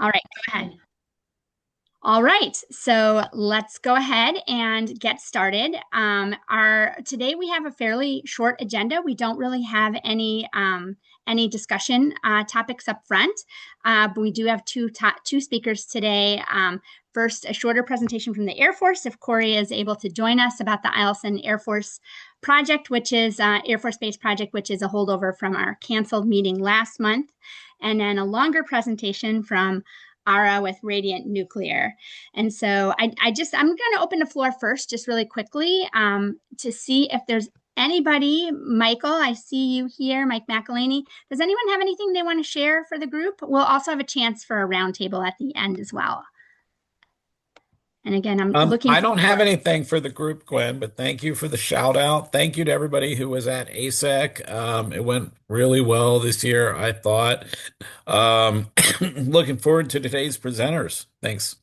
All right, go ahead. All right, so let's go ahead and get started. Today we have a fairly short agenda. We don't really have any discussion topics up front, but we do have two speakers today. First, a shorter presentation from the Air Force, if Corey is able to join us, about the Eielson Air Force project, which is Air Force Base project, which is a holdover from our canceled meeting last month, and then a longer presentation from Ara with Radiant Nuclear. And so I'm going to open the floor first, just really quickly, to see if there's anybody. Michael, I see you here, Mike McElhaney. Does anyone have anything they want to share for the group? We'll also have a chance for a roundtable at the end as well. And again, I'm looking. I don't have anything for the group, Gwen, but thank you for the shout out. Thank you to everybody who was at ASEC. It went really well this year, I thought. Looking forward to today's presenters. Thanks.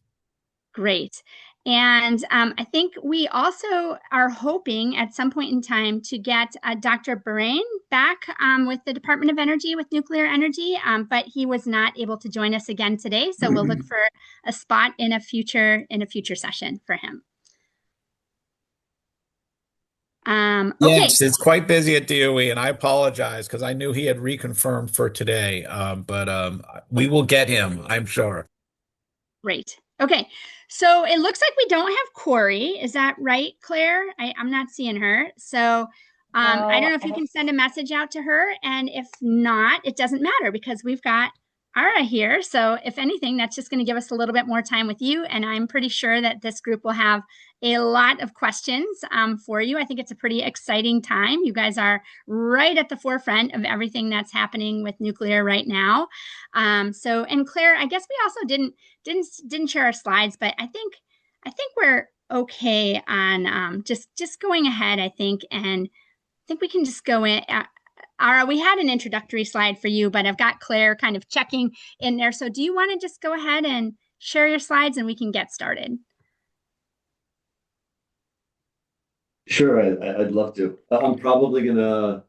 Great. And I think we also are hoping at some point in time to get Dr. Bahrain back with the Department of Energy with nuclear energy, but he was not able to join us again today. So we'll look for a spot in a future session for him. Okay. Yes, it's quite busy at DOE, and I apologize because I knew he had reconfirmed for today. But we will get him, I'm sure. Great. Okay. So it looks like we don't have Corey. Is that right, Claire? I'm not seeing her. So I don't know if you can send a message out to her. And if not, it doesn't matter because we've got Ara here. So if anything, that's just going to give us a little bit more time with you. And I'm pretty sure that this group will have a lot of questions for you. I think it's a pretty exciting time. You guys are right at the forefront of everything that's happening with nuclear right now. And Claire, I guess we also didn't share our slides, but I think we're okay on just going ahead, I think, and I think we can just go in. Ara, we had an introductory slide for you, but I've got Claire kind of checking in there. So do you want to just go ahead and share your slides and we can get started? Sure, I'd love to. I'm probably going to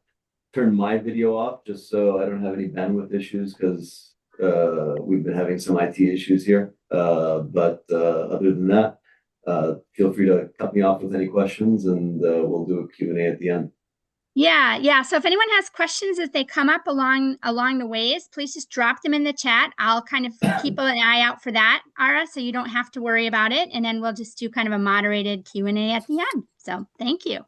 turn my video off just so I don't have any bandwidth issues because we've been having some IT issues here. But other than that, feel free to cut me off with any questions and we'll do a Q&A at the end. Yeah. So if anyone has questions as they come up along the ways, please just drop them in the chat. I'll kind of keep an eye out for that, Ara, so you don't have to worry about it. And then we'll just do kind of a moderated Q&A at the end. So thank you.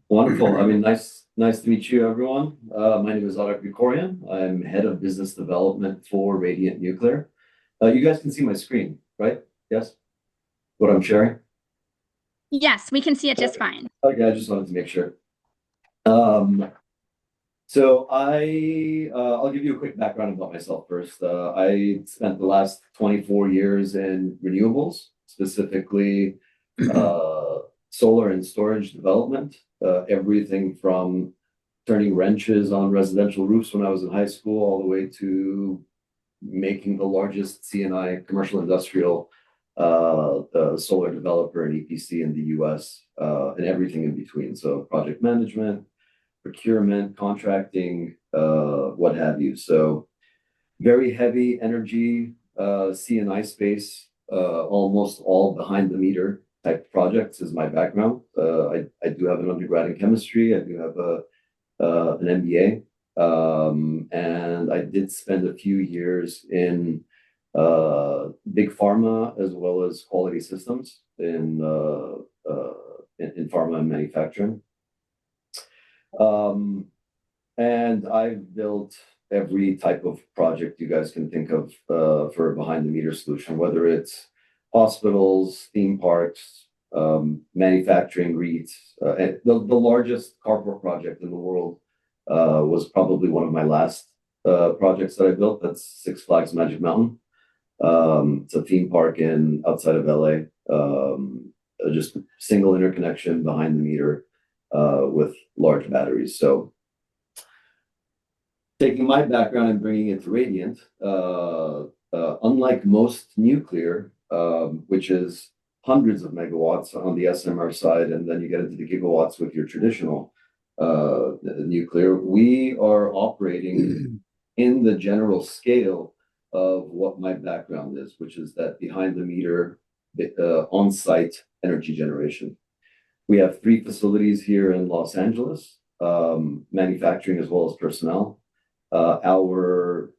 Wonderful. I mean, nice to meet you, everyone. My name is Ara Krikorian. I'm head of business development for Radiant Nuclear. You guys can see my screen, right? Yes? What I'm sharing? Yes, we can see it just fine. Okay, I just wanted to make sure. So I'll give you a quick background about myself first. I spent the last 24 years in renewables, specifically solar and storage development, everything from turning wrenches on residential roofs when I was in high school, all the way to making the largest C&I commercial industrial solar developer and EPC in the US, and everything in between. So project management, procurement, contracting, what have you. So very heavy energy, C&I space, almost all behind the meter type projects is my background. I do have an undergrad in chemistry. I do have an MBA. And I did spend a few years in big pharma as well as quality systems in pharma and manufacturing. And I've built every type of project you guys can think of for a behind the meter solution, whether it's hospitals, theme parks, manufacturing REITs. The largest carport project in the world was probably one of my last projects that I built. That's Six Flags Magic Mountain. It's a theme park outside of LA. Just single interconnection behind the meter with large batteries. So taking my background and bringing it to Radiant, unlike most nuclear, which is hundreds of megawatts on the SMR side, and then you get into the gigawatts with your traditional nuclear, we are operating in the general scale of what my background is, which is that behind the meter, on-site energy generation. We have 3 facilities here in Los Angeles, manufacturing as well as personnel. Our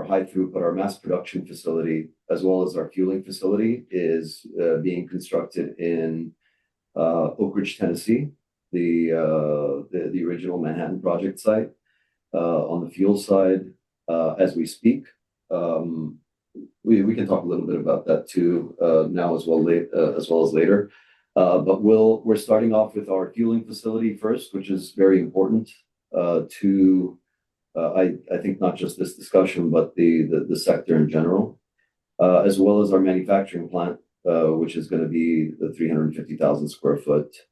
high throughput, our mass production facility, as well as our fueling facility, is being constructed in Oak Ridge, Tennessee, the original Manhattan Project site. On the fuel side, as we speak, we can talk a little bit about that too now as well as later. But we're starting off with our fueling facility first, which is very important to I think not just this discussion, but the sector in general, as well as our manufacturing plant, which is going to be the 350,000 square foot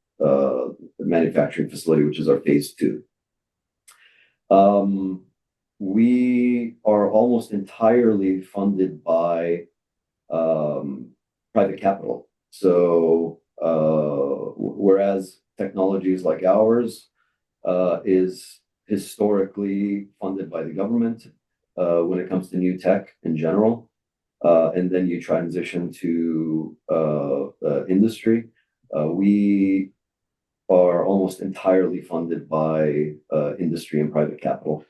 manufacturing facility, which is our phase 2. We are almost entirely funded by private capital. So whereas technologies like ours is historically funded by the government when it comes to new tech in general, and then you transition to industry, we are almost entirely funded by industry and private capital.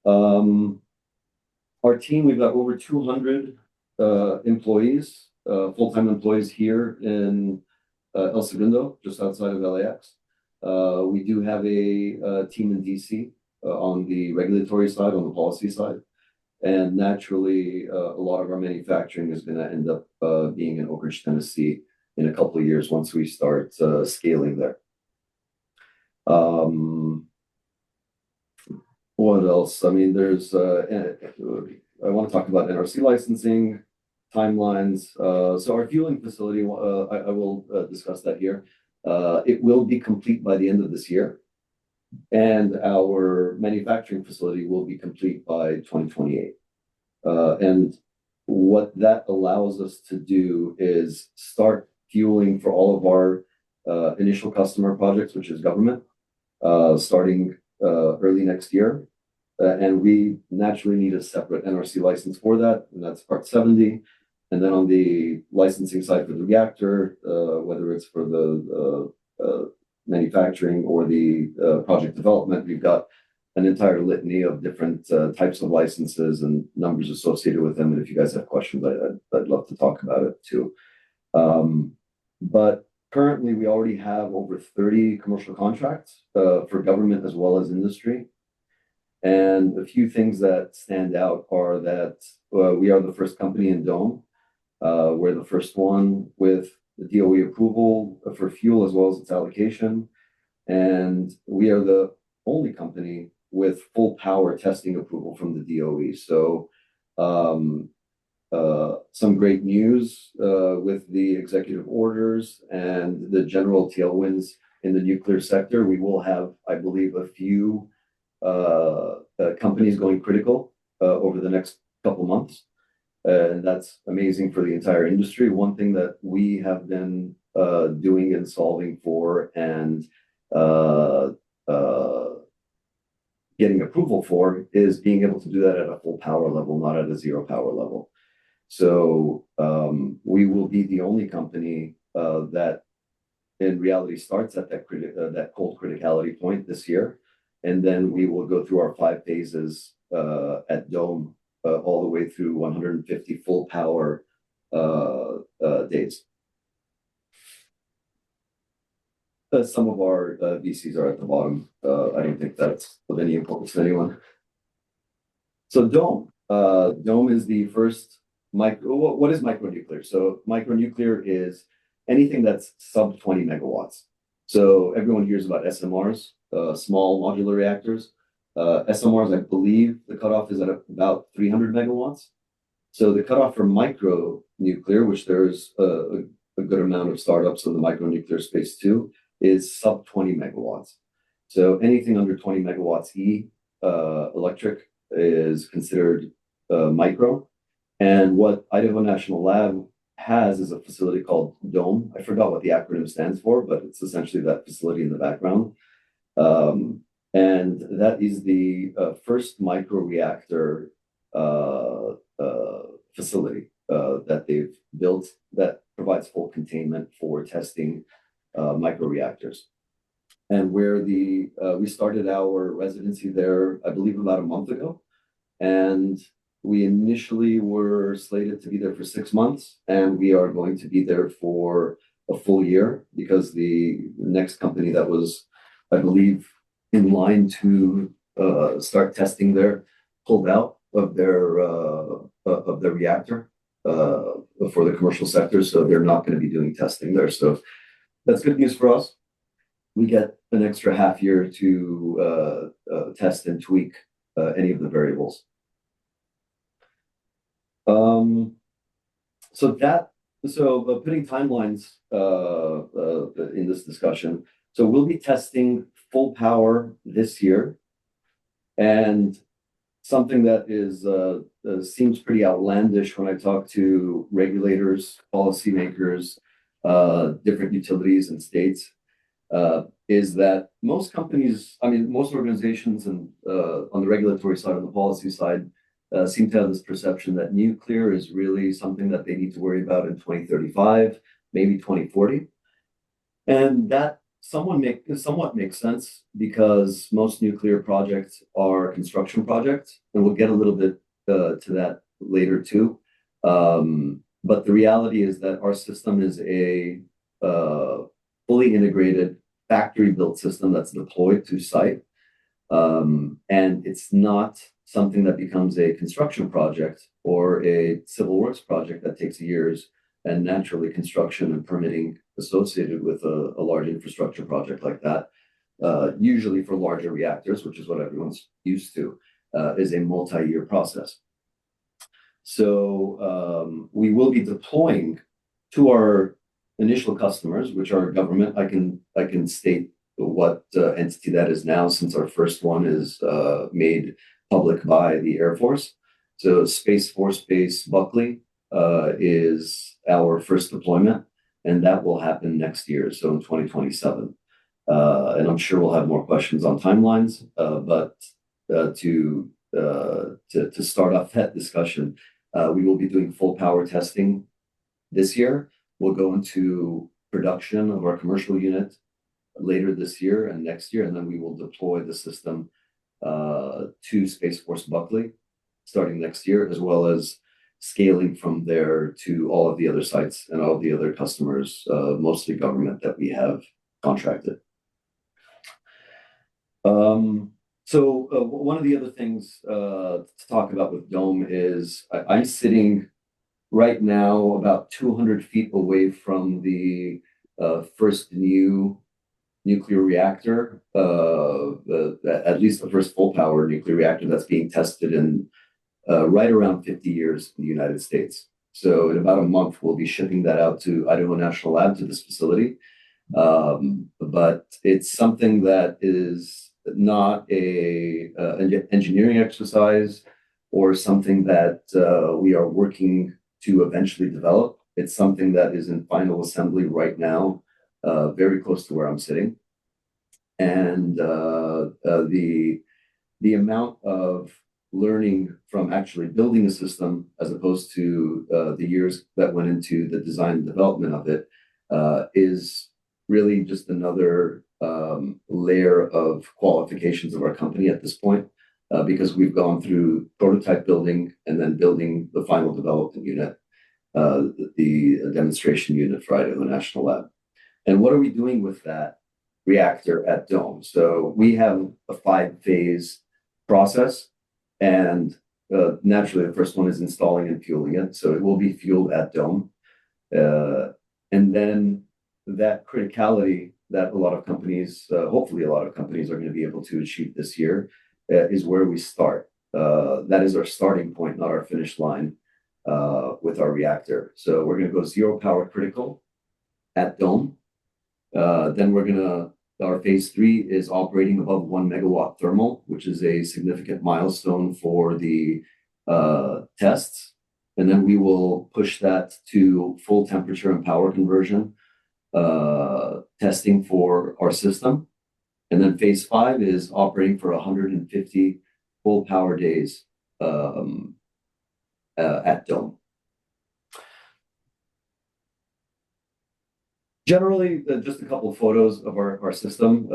Our team, we've got over 200 employees, full-time employees here in El Segundo, just outside of LAX. We do have a team in DC on the regulatory side, on the policy side. And naturally, a lot of our manufacturing is going to end up being in Oak Ridge, Tennessee in a couple of years once we start scaling there. What else? I mean, I want to talk about NRC licensing, timelines. So our fueling facility, I will discuss that here. It will be complete by the end of this year. And our manufacturing facility will be complete by 2028. And what that allows us to do is start fueling for all of our initial customer projects, which is government, starting early next year. And we naturally need a separate NRC license for that, and that's Part 70. And then on the licensing side for the reactor, whether it's for the manufacturing or the project development, we've got an entire litany of different types of licenses and numbers associated with them. And if you guys have questions, I'd love to talk about it too. But currently, we already have over 30 commercial contracts for government as well as industry. And a few things that stand out are that we are the first company in Dome. We're the first one with the DOE approval for fuel as well as its allocation. And we are the only company with full power testing approval from the DOE. So some great news with the executive orders and the general tailwinds in the nuclear sector. We will have, I believe, a few companies going critical over the next couple months. And that's amazing for the entire industry. One thing that we have been doing and solving for and getting approval for is being able to do that at a full power level, not at a zero power level. So we will be the only company that in reality starts at that cold criticality point this year. And then we will go through our 5 phases at Dome all the way through 150 full power days. Some of our VCs are at the bottom. I don't think that's of any importance to anyone. So Dome. Dome is the first what is micronuclear? So micronuclear is anything that's sub 20 megawatts. So everyone hears about SMRs, small modular reactors. SMRs, I believe the cutoff is at about 300 megawatts. So the cutoff for micronuclear, which there's a good amount of startups in the micronuclear space too, is sub 20 megawatts. So anything under 20 megawatts electric is considered micro. And what Idaho National Lab has is a facility called Dome. I forgot what the acronym stands for, but it's essentially that facility in the background. And that is the first microreactor facility that they've built that provides full containment for testing microreactors. And where we started our residency there, I believe about a month ago. And we initially were slated to be there for 6 months, and we are going to be there for a full year because the next company that was, I believe, in line to start testing there pulled out of their reactor for the commercial sector, so they're not going to be doing testing there. So that's good news for us. We get an extra half year to test and tweak any of the variables. So putting timelines in this discussion. So we'll be testing full power this year, and something that seems pretty outlandish when I talk to regulators, policymakers, different utilities and states, is that most companies, most organizations and on the regulatory side, on the policy side, seem to have this perception that nuclear is really something that they need to worry about in 2035, maybe 2040. And that somewhat makes sense because most nuclear projects are construction projects, and we'll get a little bit to that later too. But the reality is that our system is a fully integrated factory-built system that's deployed to site. And it's not something that becomes a construction project or a civil works project that takes years, and naturally construction and permitting associated with a large infrastructure project like that, usually for larger reactors, which is what everyone's used to, is a multi-year process. So we will be deploying to our initial customers, which are government. I can state what entity that is now, since our first one is made public by the Air Force. So Space Force Base Buckley is our first deployment, and that will happen next year, so in 2027. And I'm sure we'll have more questions on timelines, but to start off that discussion, we will be doing full power testing this year. We'll go into production of our commercial unit later this year and next year, and then we will deploy the system to Space Force Buckley starting next year, as well as scaling from there to all of the other sites and all of the other customers, mostly government, that we have contracted. So one of the other things to talk about with Dome is I'm sitting right now about 200 feet away from the first new nuclear reactor, at least the first full power nuclear reactor that's being tested in right around 50 years in the United States. So in about a month, we'll be shipping that out to Idaho National Lab, to this facility. But it's something that is not an engineering exercise or something that we are working to eventually develop. It's something that is in final assembly right now, very close to where I'm sitting. And the amount of learning from actually building a system, as opposed to the years that went into the design and development of it, is really just another layer of qualifications of our company at this point, because we've gone through prototype building and then building the final development unit, the demonstration unit for Idaho National Lab. And what are we doing with that reactor at Dome? So we have a 5-phase process, and naturally the first one is installing and fueling it. So it will be fueled at Dome. And then that criticality that a lot of companies, hopefully a lot of companies, are going to be able to achieve this year, is where we start. That is our starting point, not our finish line, with our reactor. So we're going to go 0 power critical at Dome. Then our phase 3 is operating above 1 megawatt thermal, which is a significant milestone for the tests. And then we will push that to full temperature and power conversion testing for our system. And then phase 5 is operating for 150 full power days at Dome. Generally, just a couple of photos of our system.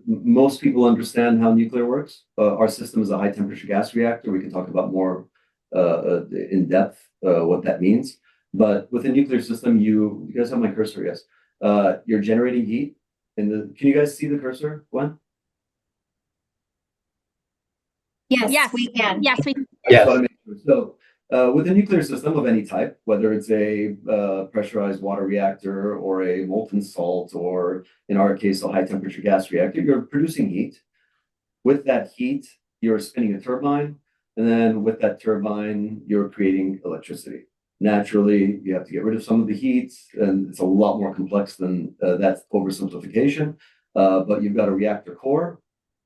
Most people understand how nuclear works. Our system is a high temperature gas reactor. We can talk about more in depth what that means. But with a nuclear system, you guys have my cursor, yes. You're generating heat. Can you guys see the cursor, Gwen? Yes, we can. Yes, we. I just want to make sure. So, with a nuclear system of any type, whether it's a pressurized water reactor or a molten salt, or in our case, a high temperature gas reactor, you're producing heat. With that heat, you're spinning a turbine, and then with that turbine, you're creating electricity. Naturally, you have to get rid of some of the heat, and it's a lot more complex than that's oversimplification. But you've got a reactor core,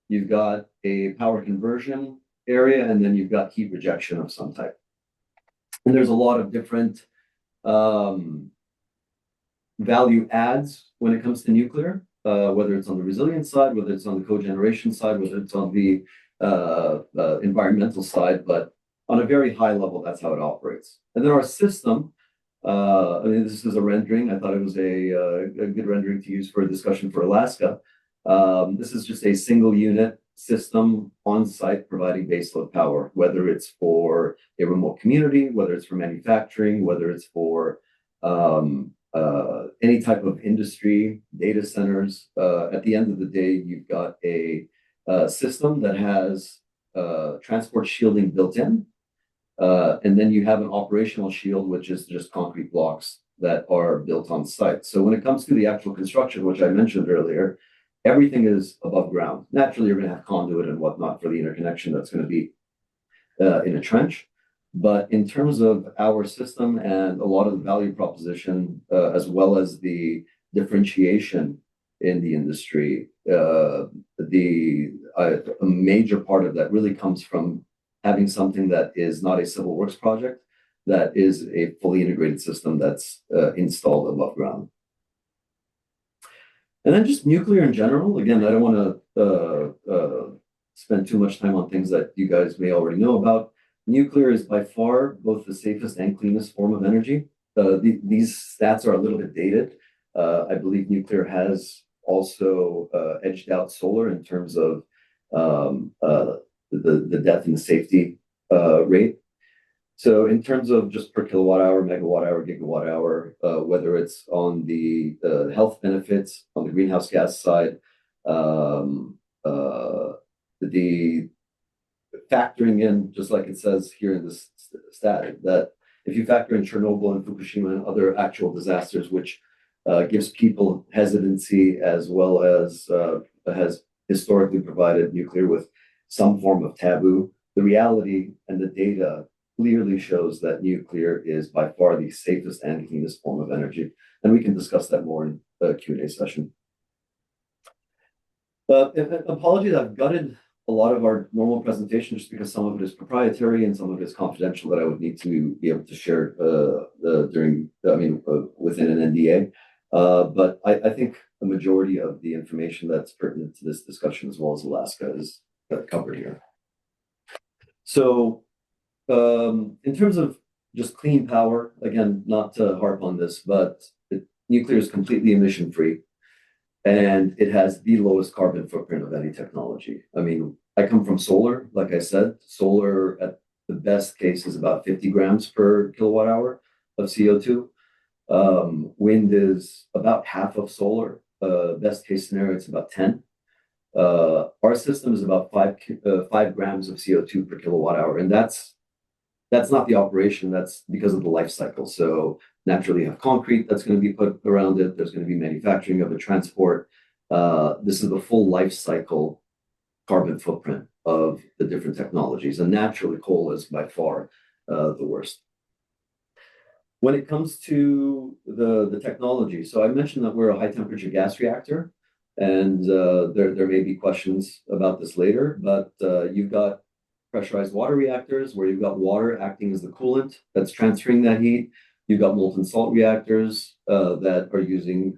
you've got a power conversion area, and then you've got heat rejection of some type. And there's a lot of different value adds when it comes to nuclear, whether it's on the resilience side, whether it's on the cogeneration side, whether it's on the environmental side, but on a very high level, that's how it operates. And then our system, I mean, this is a rendering. I thought it was a good rendering to use for a discussion for Alaska. This is just a single unit system on site providing baseload power, whether it's for a remote community, whether it's for manufacturing, whether it's for any type of industry, data centers. At the end of the day, you've got a system that has transport shielding built in. And then you have an operational shield, which is just concrete blocks that are built on site. So when it comes to the actual construction, which I mentioned earlier, everything is above ground. Naturally, you're going to have conduit and whatnot for the interconnection that's going to be in a trench. But in terms of our system and a lot of the value proposition, as well as the differentiation in the industry, a major part of that really comes from having something that is not a civil works project, that is a fully integrated system that's installed above ground. And then just nuclear in general. Again, I don't want to spend too much time on things that you guys may already know about. Nuclear is by far both the safest and cleanest form of energy. These stats are a little bit dated. I believe nuclear has also edged out solar in terms of the death and the safety rate. So in terms of just per kilowatt hour, megawatt hour, gigawatt hour, whether it's on the health benefits, on the greenhouse gas side, the factoring in, just like it says here in this stat, that if you factor in Chernobyl and Fukushima and other actual disasters, which gives people hesitancy, as well as has historically provided nuclear with some form of taboo, the reality and the data clearly shows that nuclear is by far the safest and cleanest form of energy. And we can discuss that more in the Q&A session. Apologies, I've gutted a lot of our normal presentation just because some of it is proprietary and some of it is confidential that I would need to be able to share within an NDA. But I think the majority of the information that's pertinent to this discussion, as well as Alaska, is covered here. So in terms of just clean power, again, not to harp on this, but nuclear is completely emission free, and it has the lowest carbon footprint of any technology. I mean, I come from solar. Like I said, solar at the best case is about 50 grams per kilowatt hour of CO2. Wind is about half of solar. Best case scenario, it's about 10. Our system is about 5 grams of CO2 per kilowatt hour, and that's not the operation. That's because of the life cycle. So naturally, you have concrete that's going to be put around it. There's going to be manufacturing of the transport. This is the full life cycle carbon footprint of the different technologies, and naturally, coal is by far the worst. When it comes to the technology, so I mentioned that we're a high temperature gas reactor, and there may be questions about this later, but you've got pressurized water reactors where you've got water acting as the coolant that's transferring that heat. You've got molten salt reactors that are using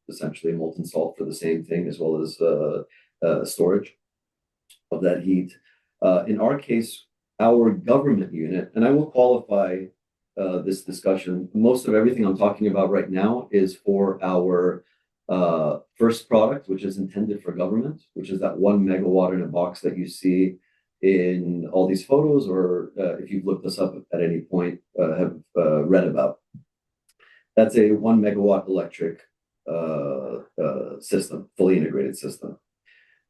essentially molten salt for the same thing, as well as storage of that heat. In our case, our government unit, and I will qualify this discussion, most of everything I'm talking about right now is for our first product, which is intended for government, which is that 1 megawatt in a box that you see in all these photos, or if you've looked us up at any point, have read about. That's a 1 megawatt electric system, fully integrated system.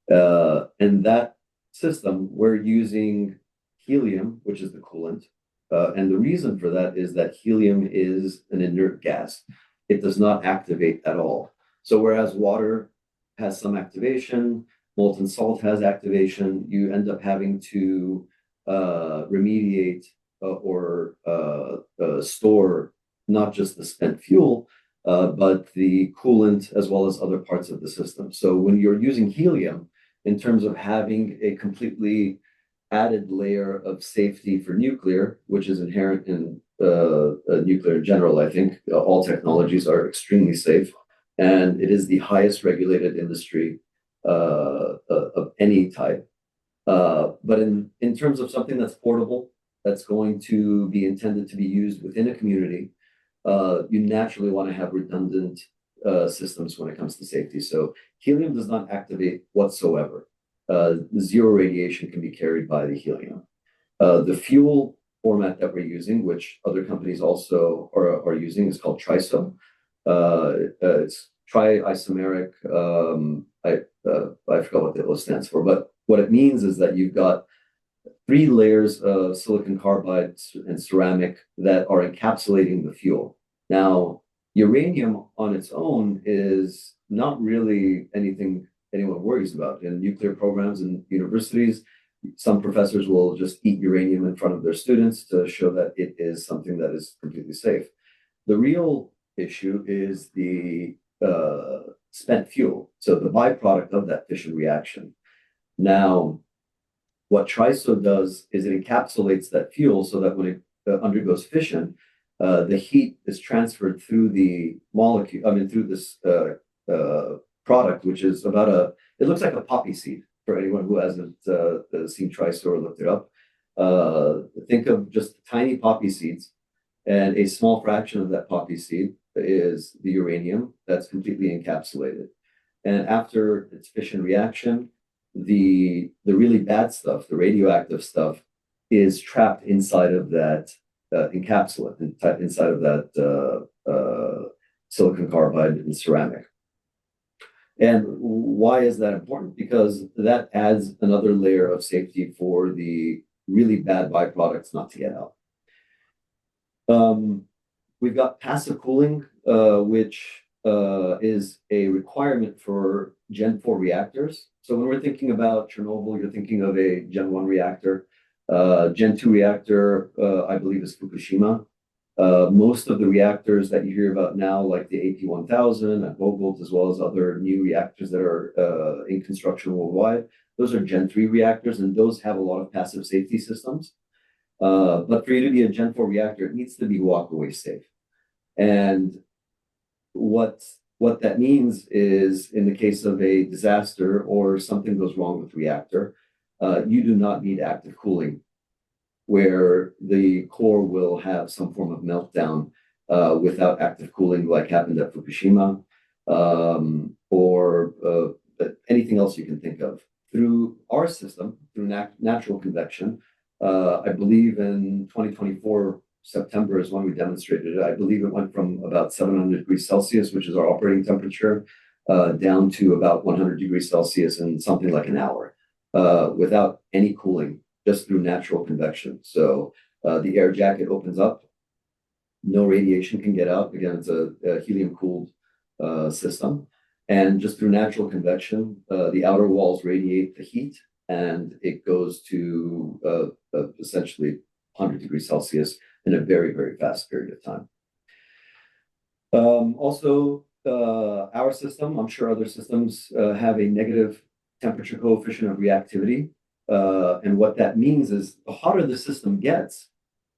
And that system, we're using helium, which is the coolant. And the reason for that is that helium is an inert gas. It does not activate at all. So whereas water has some activation, molten salt has activation, you end up having to remediate or store not just the spent fuel, but the coolant as well as other parts of the system. So when you're using helium, in terms of having a completely added layer of safety for nuclear, which is inherent in nuclear in general, I think all technologies are extremely safe, and it is the highest regulated industry of any type. But in terms of something that's portable, that's going to be intended to be used within a community, you naturally want to have redundant systems when it comes to safety. So helium does not activate whatsoever. Zero radiation can be carried by the helium. The fuel format that we're using, which other companies also are using, is called TRISO. It's tri-isomeric. I forgot what the O stands for, but what it means is that you've got 3 layers of silicon carbide and ceramic that are encapsulating the fuel. Now, uranium on its own is not really anything anyone worries about. In nuclear programs and universities, some professors will just eat uranium in front of their students to show that it is something that is completely safe. The real issue is the spent fuel, so the byproduct of that fission reaction. Now, what TRISO does is it encapsulates that fuel so that when it undergoes fission, the heat is transferred through the molecule, through this product, which is it looks like a poppy seed for anyone who hasn't seen TRISO or looked it up. Think of just tiny poppy seeds, and a small fraction of that poppy seed is the uranium that's completely encapsulated. And after its fission reaction, the really bad stuff, the radioactive stuff, is trapped inside of that encapsulant, inside of that silicon carbide and ceramic. And why is that important? Because that adds another layer of safety for the really bad byproducts not to get out. We've got passive cooling, which is a requirement for Gen 4 reactors. So when we're thinking about Chernobyl, you're thinking of a Gen 1 reactor. Gen 2 reactor, I believe, is Fukushima. Most of the reactors that you hear about now, like the AP1000 and Vogelt, as well as other new reactors that are in construction worldwide, those are Gen 3 reactors, and those have a lot of passive safety systems. But for you to be a Gen 4 reactor, it needs to be walkaway safe. And what that means is, in the case of a disaster or something goes wrong with the reactor, you do not need active cooling, where the core will have some form of meltdown without active cooling, like happened at Fukushima, or anything else you can think of. Through our system, through natural convection, I believe in 2024, September is when we demonstrated it. I believe it went from about 700 degrees Celsius, which is our operating temperature, down to about 100 degrees Celsius in something like an hour, without any cooling, just through natural convection. So the air jacket opens up, no radiation can get out. Again, it's a helium-cooled system. And just through natural convection, the outer walls radiate the heat, and it goes to essentially 100 degrees Celsius in a very, very fast period of time. Also, our system, I'm sure other systems have a negative temperature coefficient of reactivity. And what that means is the hotter the system gets,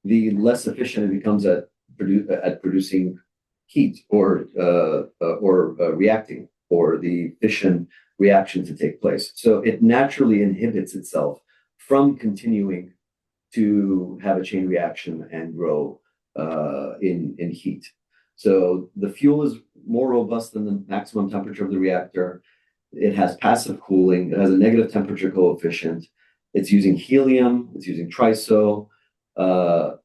the less efficient it becomes at producing heat or reacting, or the fission reaction to take place. So it naturally inhibits itself from continuing to have a chain reaction and grow in heat. So the fuel is more robust than the maximum temperature of the reactor. It has passive cooling. It has a negative temperature coefficient. It's using helium. It's using triso.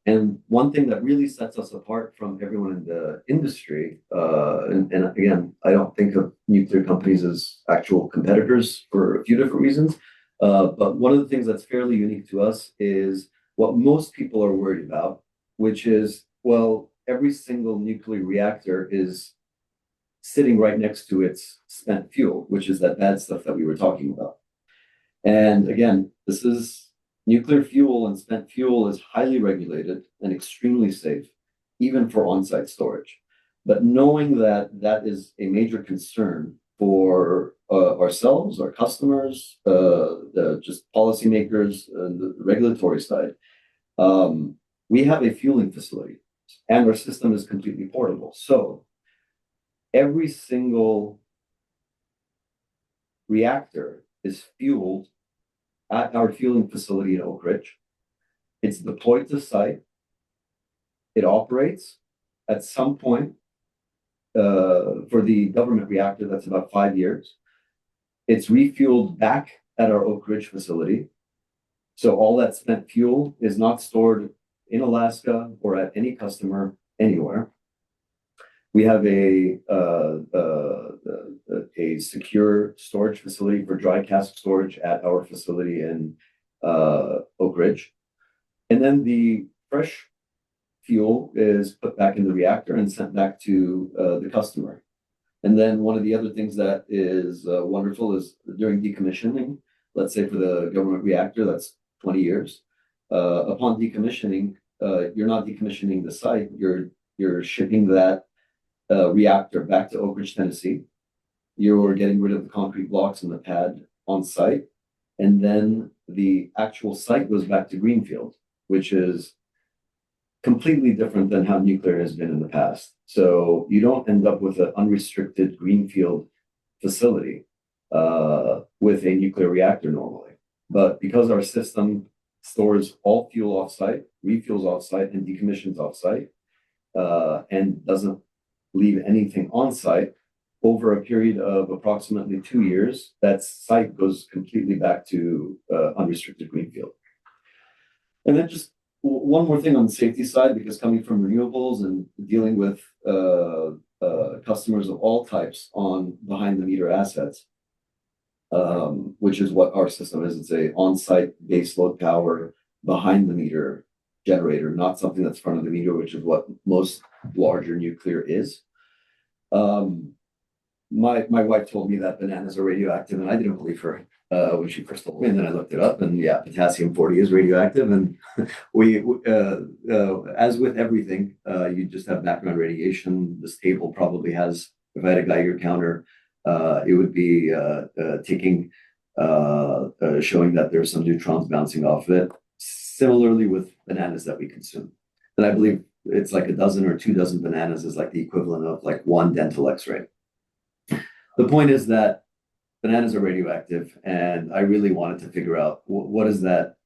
And one thing that really sets us apart from everyone in the industry, and again, I don't think of nuclear companies as actual competitors for a few different reasons. But one of the things that's fairly unique to us is what most people are worried about, which is, well, every single nuclear reactor is sitting right next to its spent fuel, which is that bad stuff that we were talking about. And again, this is nuclear fuel, and spent fuel is highly regulated and extremely safe, even for on-site storage. But knowing that that is a major concern for ourselves, our customers, just policymakers, the regulatory side, we have a fueling facility, and our system is completely portable. So every single reactor is fueled at our fueling facility in Oak Ridge. It's deployed to site. It operates at some point for the government reactor, that's about 5 years. It's refueled back at our Oak Ridge facility. So all that spent fuel is not stored in Alaska or at any customer anywhere. We have a secure storage facility for dry cask storage at our facility in Oak Ridge. And then the fresh fuel is put back in the reactor and sent back to the customer. And then one of the other things that is wonderful is during decommissioning, let's say for the government reactor, that's 20 years. Upon decommissioning, you're not decommissioning the site, you're shipping that reactor back to Oak Ridge, Tennessee. You're getting rid of the concrete blocks and the pad on site. And then the actual site goes back to Greenfield, which is completely different than how nuclear has been in the past. So you don't end up with an unrestricted Greenfield facility with a nuclear reactor normally. But because our system stores all fuel offsite, refuels offsite, and decommissions offsite, and doesn't leave anything on site, over a period of approximately 2 years, that site goes completely back to unrestricted greenfield. And then just one more thing on the safety side, because coming from renewables and dealing with customers of all types on behind the meter assets, which is what our system is. It's a on-site baseload power behind the meter generator, not something that's front of the meter, which is what most larger nuclear is. My wife told me that bananas are radioactive, and I didn't believe her when she first told me. And then I looked it up, and yeah, potassium-40 is radioactive. And we, as with everything, you just have background radiation. This table probably has, if I had a Geiger counter, it would be taking, showing that there's some neutrons bouncing off of it. Similarly with bananas that we consume. And I believe it's like a dozen or 2 dozen bananas is like the equivalent of like 1 dental x-ray. The point is that bananas are radioactive, and I really wanted to figure out what does that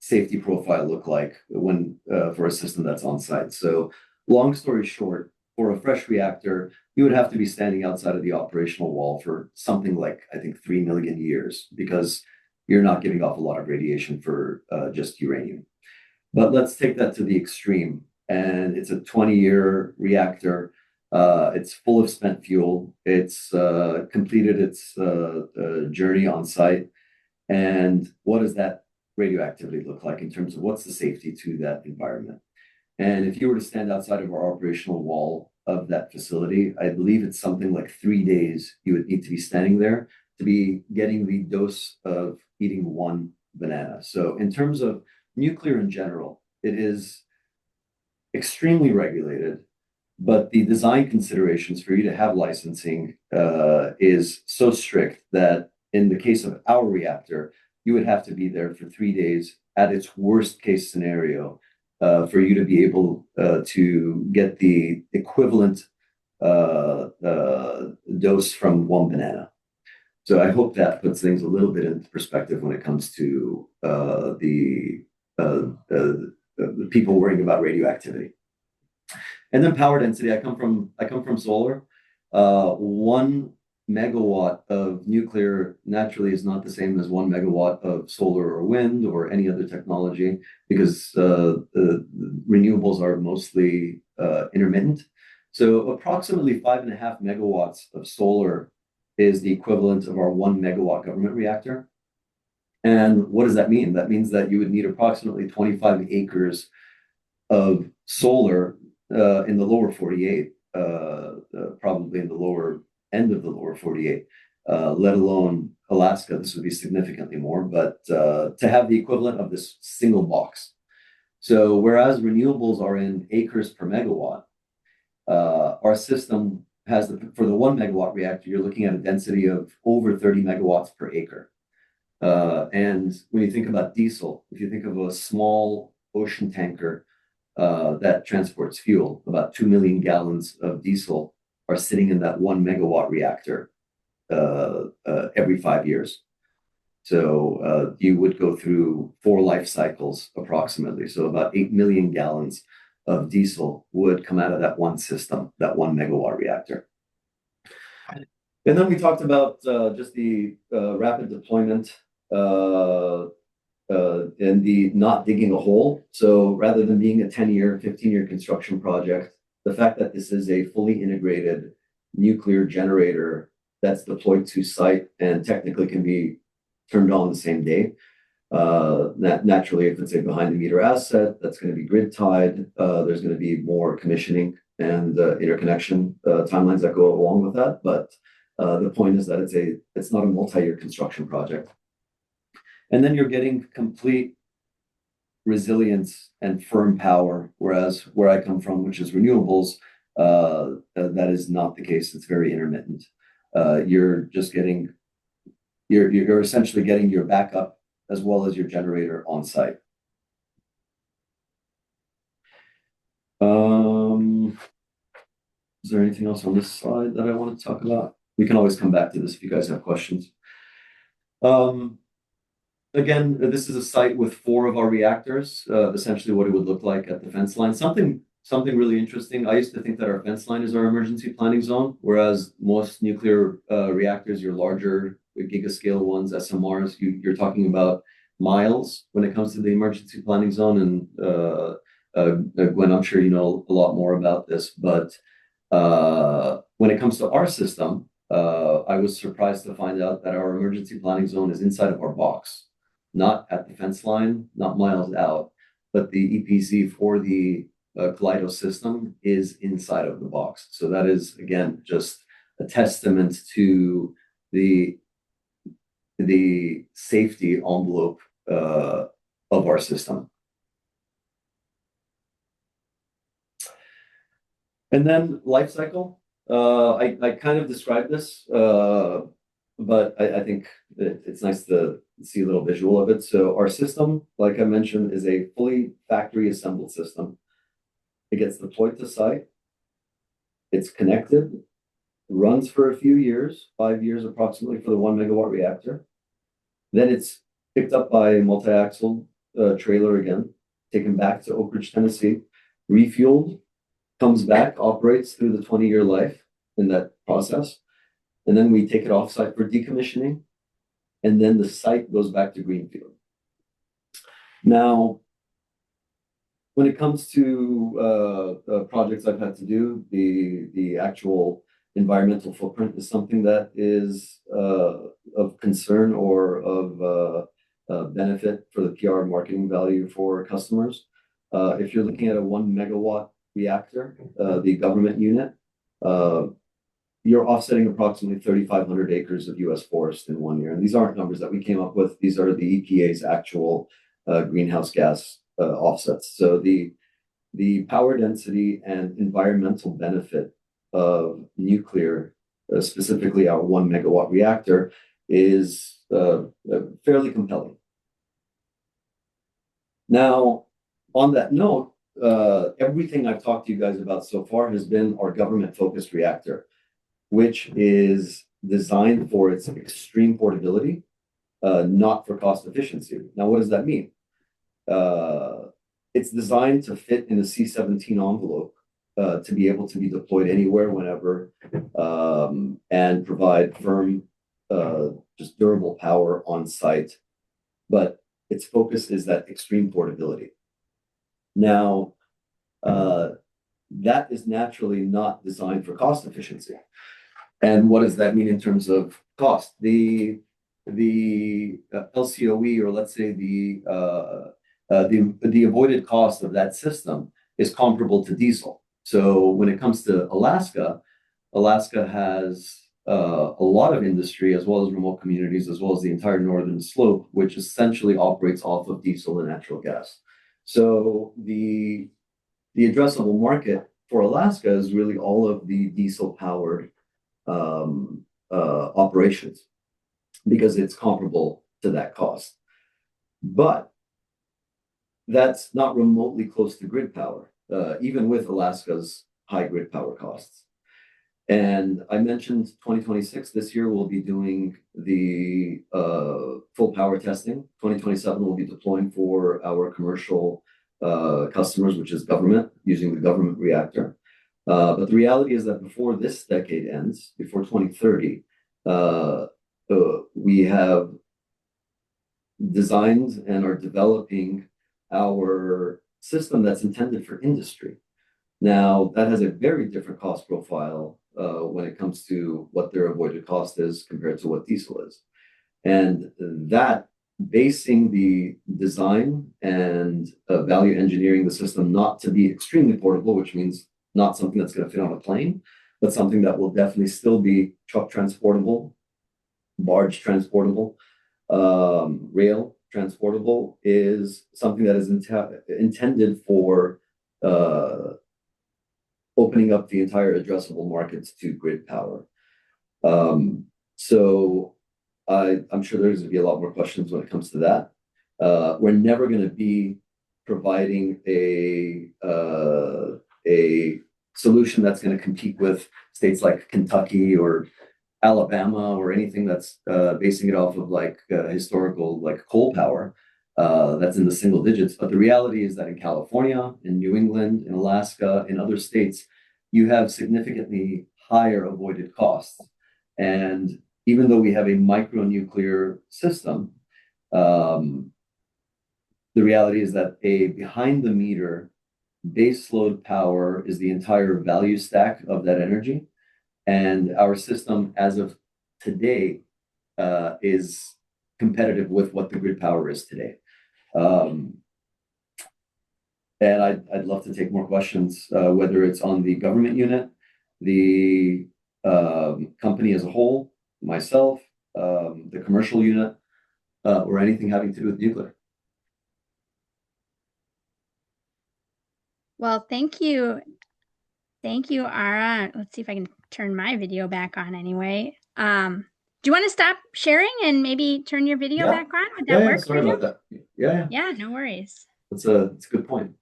safety profile look like when for a system that's on site. So long story short, for a fresh reactor, you would have to be standing outside of the operational wall for something like, I think, 3 million years, because you're not giving off a lot of radiation for just uranium. But let's take that to the extreme. And it's a 20-year reactor. It's full of spent fuel. It's completed its journey on site. And what does that radioactivity look like in terms of what's the safety to that environment? And if you were to stand outside of our operational wall of that facility, I believe it's something like 3 days you would need to be standing there to be getting the dose of eating 1 banana. So in terms of nuclear in general, it is extremely regulated, but the design considerations for you to have licensing is so strict that in the case of our reactor, you would have to be there for 3 days at its worst case scenario for you to be able to get the equivalent dose from 1 banana. So I hope that puts things a little bit into perspective when it comes to the people worrying about radioactivity. And then power density. I come from solar. 1 megawatt of nuclear naturally is not the same as 1 megawatt of solar or wind or any other technology, because the renewables are mostly intermittent. So approximately 5.5 megawatts of solar is the equivalent of our 1 megawatt government reactor. And what does that mean? That means that you would need approximately 25 acres of solar in the lower 48, probably in the lower end of the lower 48, let alone Alaska. This would be significantly more, but to have the equivalent of this single box. So whereas renewables are in acres per megawatt, our system has for the 1 megawatt reactor, you're looking at a density of over 30 megawatts per acre. And when you think about diesel, if you think of a small ocean tanker that transports fuel, about 2 million gallons of diesel are sitting in that 1 megawatt reactor every 5 years. So you would go through 4 life cycles approximately. So about 8 million gallons of diesel would come out of that one system, that 1 megawatt reactor. And then we talked about just the rapid deployment and the not digging a hole. So rather than being a 10-year, 15-year construction project, the fact that this is a fully integrated nuclear generator that's deployed to site and technically can be turned on the same day. Naturally, if it's a behind-the-meter asset, that's going to be grid tied. There's going to be more commissioning and interconnection timelines that go along with that. But the point is that it's not a multi-year construction project. And then you're getting complete resilience and firm power, whereas where I come from, which is renewables, that is not the case. It's very intermittent. You're essentially getting your backup as well as your generator on site. Is there anything else on this slide that I want to talk about? We can always come back to this if you guys have questions. Again, this is a site with 4 of our reactors, essentially what it would look like at the fence line. Something really interesting. I used to think that our fence line is our emergency planning zone, whereas most nuclear reactors, your larger gigascale ones, SMRs, you're talking about miles when it comes to the emergency planning zone. And Gwen, I'm sure you know a lot more about this, but when it comes to our system, I was surprised to find out that our emergency planning zone is inside of our box, not at the fence line, not miles out, but the EPZ for the Kaleido system is inside of the box. So that is, again, just a testament to the safety envelope of our system. And then life cycle. I kind of described this, but I think it's nice to see a little visual of it. So our system, like I mentioned, is a fully factory assembled system. It gets deployed to site. It's connected, runs for a few years, 5 years approximately for the 1 megawatt reactor. Then it's picked up by a multi-axle trailer again, taken back to Oak Ridge, Tennessee, refueled, comes back, operates through the 20-year life in that process. And then we take it off-site for decommissioning, and then the site goes back to greenfield. Now, when it comes to projects I've had to do, the actual environmental footprint is something that is of concern or of benefit for the PR marketing value for customers. If you're looking at a 1 megawatt reactor, the government unit, you're offsetting approximately 3,500 acres of U.S. forest in 1 year. And these aren't numbers that we came up with. These are the EPA's actual greenhouse gas offsets. So the power density and environmental benefit of nuclear, specifically our 1 megawatt reactor, is fairly compelling. Now, on that note, everything I've talked to you guys about so far has been our government-focused reactor, which is designed for its extreme portability, not for cost efficiency. Now, what does that mean? It's designed to fit in a C-17 envelope to be able to be deployed anywhere, whenever, and provide firm, just durable power on site. But its focus is that extreme portability. Now, that is naturally not designed for cost efficiency. And what does that mean in terms of cost? The LCOE, or let's say the avoided cost of that system is comparable to diesel. So when it comes to Alaska, Alaska has a lot of industry, as well as remote communities, as well as the entire northern slope, which essentially operates off of diesel and natural gas. So the addressable market for Alaska is really all of the diesel powered operations, because it's comparable to that cost. But that's not remotely close to grid power, even with Alaska's high grid power costs. And I mentioned 2026. This year we'll be doing the full power testing. 2027 we'll be deploying for our commercial customers, which is government, using the government reactor. But the reality is that before this decade ends, before 2030, we have designed and are developing our system that's intended for industry. Now, that has a very different cost profile when it comes to what their avoided cost is compared to what diesel is. And that, basing the design and value engineering the system not to be extremely portable, which means not something that's going to fit on a plane, but something that will definitely still be truck transportable, barge transportable, rail transportable, is something that is intended for opening up the entire addressable markets to grid power. So I'm sure there's going to be a lot more questions when it comes to that. We're never going to be providing a solution that's going to compete with states like Kentucky or Alabama, or anything that's basing it off of like historical like coal power that's in the single digits. But the reality is that in California, in New England, in Alaska, in other states, you have significantly higher avoided costs. And even though we have a micronuclear system, the reality is that a behind the meter baseload power is the entire value stack of that energy. And our system, as of today, is competitive with what the grid power is today. And I'd love to take more questions, whether it's on the government unit, the company as a whole, myself, the commercial unit, or anything having to do with nuclear. Well, thank you. Thank you, Ara. Let's see if I can turn my video back on anyway. Do you want to stop sharing and maybe turn your video back on? Would that work for you? Sorry about that. Yeah, no worries. That's a good point.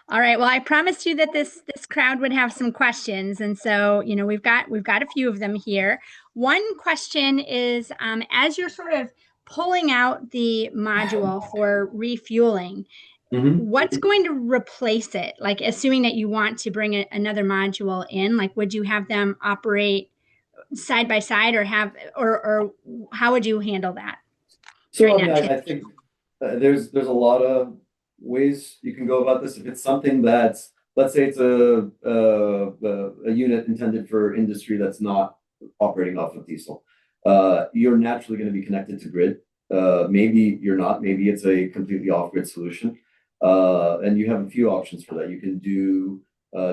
All right. Well, I promised you that this crowd would have some questions, and so we've got a few of them here. One question is, as you're sort of pulling out the module for refueling, what's going to replace it? Like, assuming that you want to bring another module in, like, would you have them operate side by side, or how would you handle that? So I think there's a lot of ways you can go about this. If it's something that's, let's say it's a unit intended for industry that's not operating off of diesel, you're naturally going to be connected to grid. Maybe you're not. Maybe it's a completely off-grid solution. And you have a few options for that. You can do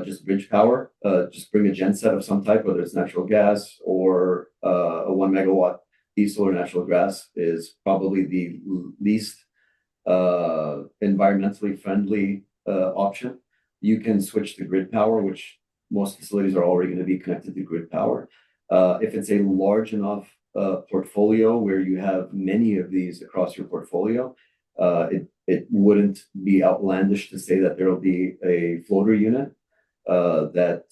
just bridge power, just bring a genset of some type, whether it's natural gas or a 1 megawatt diesel or natural gas is probably the least environmentally friendly option. You can switch to grid power, which most facilities are already going to be connected to grid power. If it's a large enough portfolio where you have many of these across your portfolio, it wouldn't be outlandish to say that there will be a floater unit that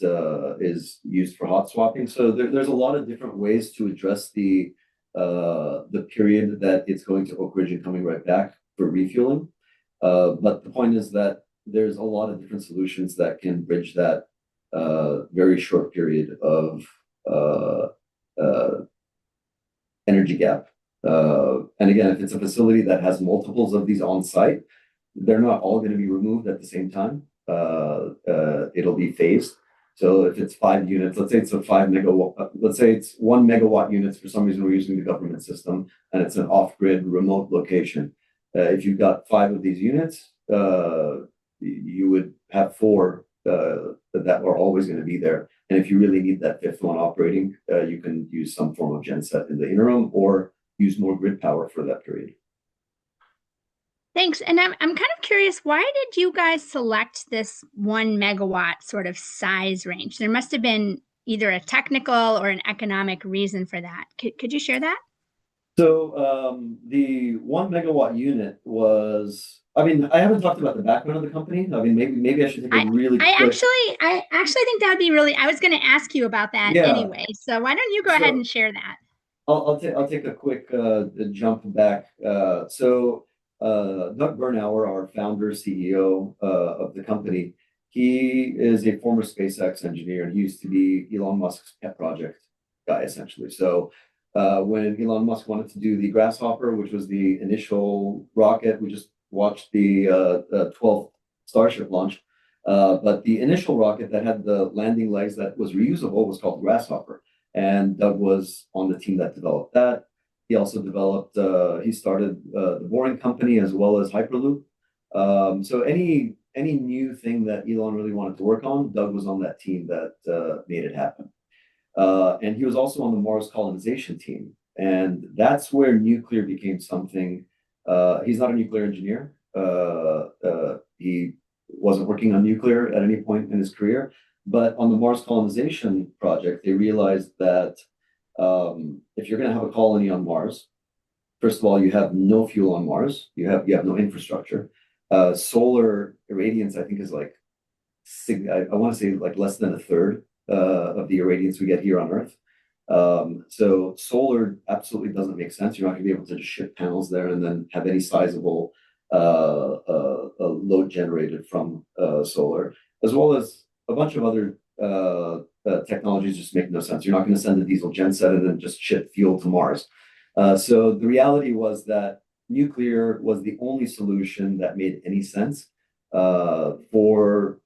is used for hot swapping. So there's a lot of different ways to address the period that it's going to Oak Ridge and coming right back for refueling. But the point is that there's a lot of different solutions that can bridge that very short period of uh, uh, energy gap. And again, if it's a facility that has multiples of these on site, they're not all going to be removed at the same time. It'll be phased. So if it's 5 units, let's say it's a 5 megawatt, let's say it's 1 megawatt units. For some reason, we're using the government system, and it's an off-grid remote location. If you've got 5 of these units, you would have 4 that are always going to be there. And if you really need that fifth one operating, you can use some form of genset in the interim or use more grid power for that period. Thanks. And I'm kind of curious, why did you guys select this 1 megawatt sort of size range? There must have been either a technical or an economic reason for that. Could you share that? So the 1 megawatt unit was, I mean, I haven't talked about the background of the company. I mean, maybe I should take a really I quick. actually think that would be really, I was going to ask you about that Yeah. anyway. So why don't you go ahead So and share that? I'll take a quick jump back. Doug Bernauer, our founder, CEO of the company, he is a former SpaceX engineer, and he used to be Elon Musk's pet project guy, essentially. So when Elon Musk wanted to do the Grasshopper, which was the initial rocket, we just watched the 12th Starship launch. But the initial rocket that had the landing legs that was reusable was called Grasshopper. And Doug was on the team that developed that. He also developed, he started the Boring Company as well as Hyperloop. So any new thing that Elon really wanted to work on, Doug was on that team that made it happen. And he was also on the Mars colonization team. And that's where nuclear became something. He's not a nuclear engineer. He wasn't working on nuclear at any point in his career. But on the Mars colonization project, they realized that if you're going to have a colony on Mars, first of all, you have no fuel on Mars. You have no infrastructure. Solar irradiance, I think, is like I want to say like less than a third of the irradiance we get here on Earth. So solar absolutely doesn't make sense. You're not going to be able to just ship panels there and then have any sizable load generated from solar, as well as a bunch of other technologies just make no sense. You're not going to send a diesel genset and then just ship fuel to Mars. So the reality was that nuclear was the only solution that made any sense for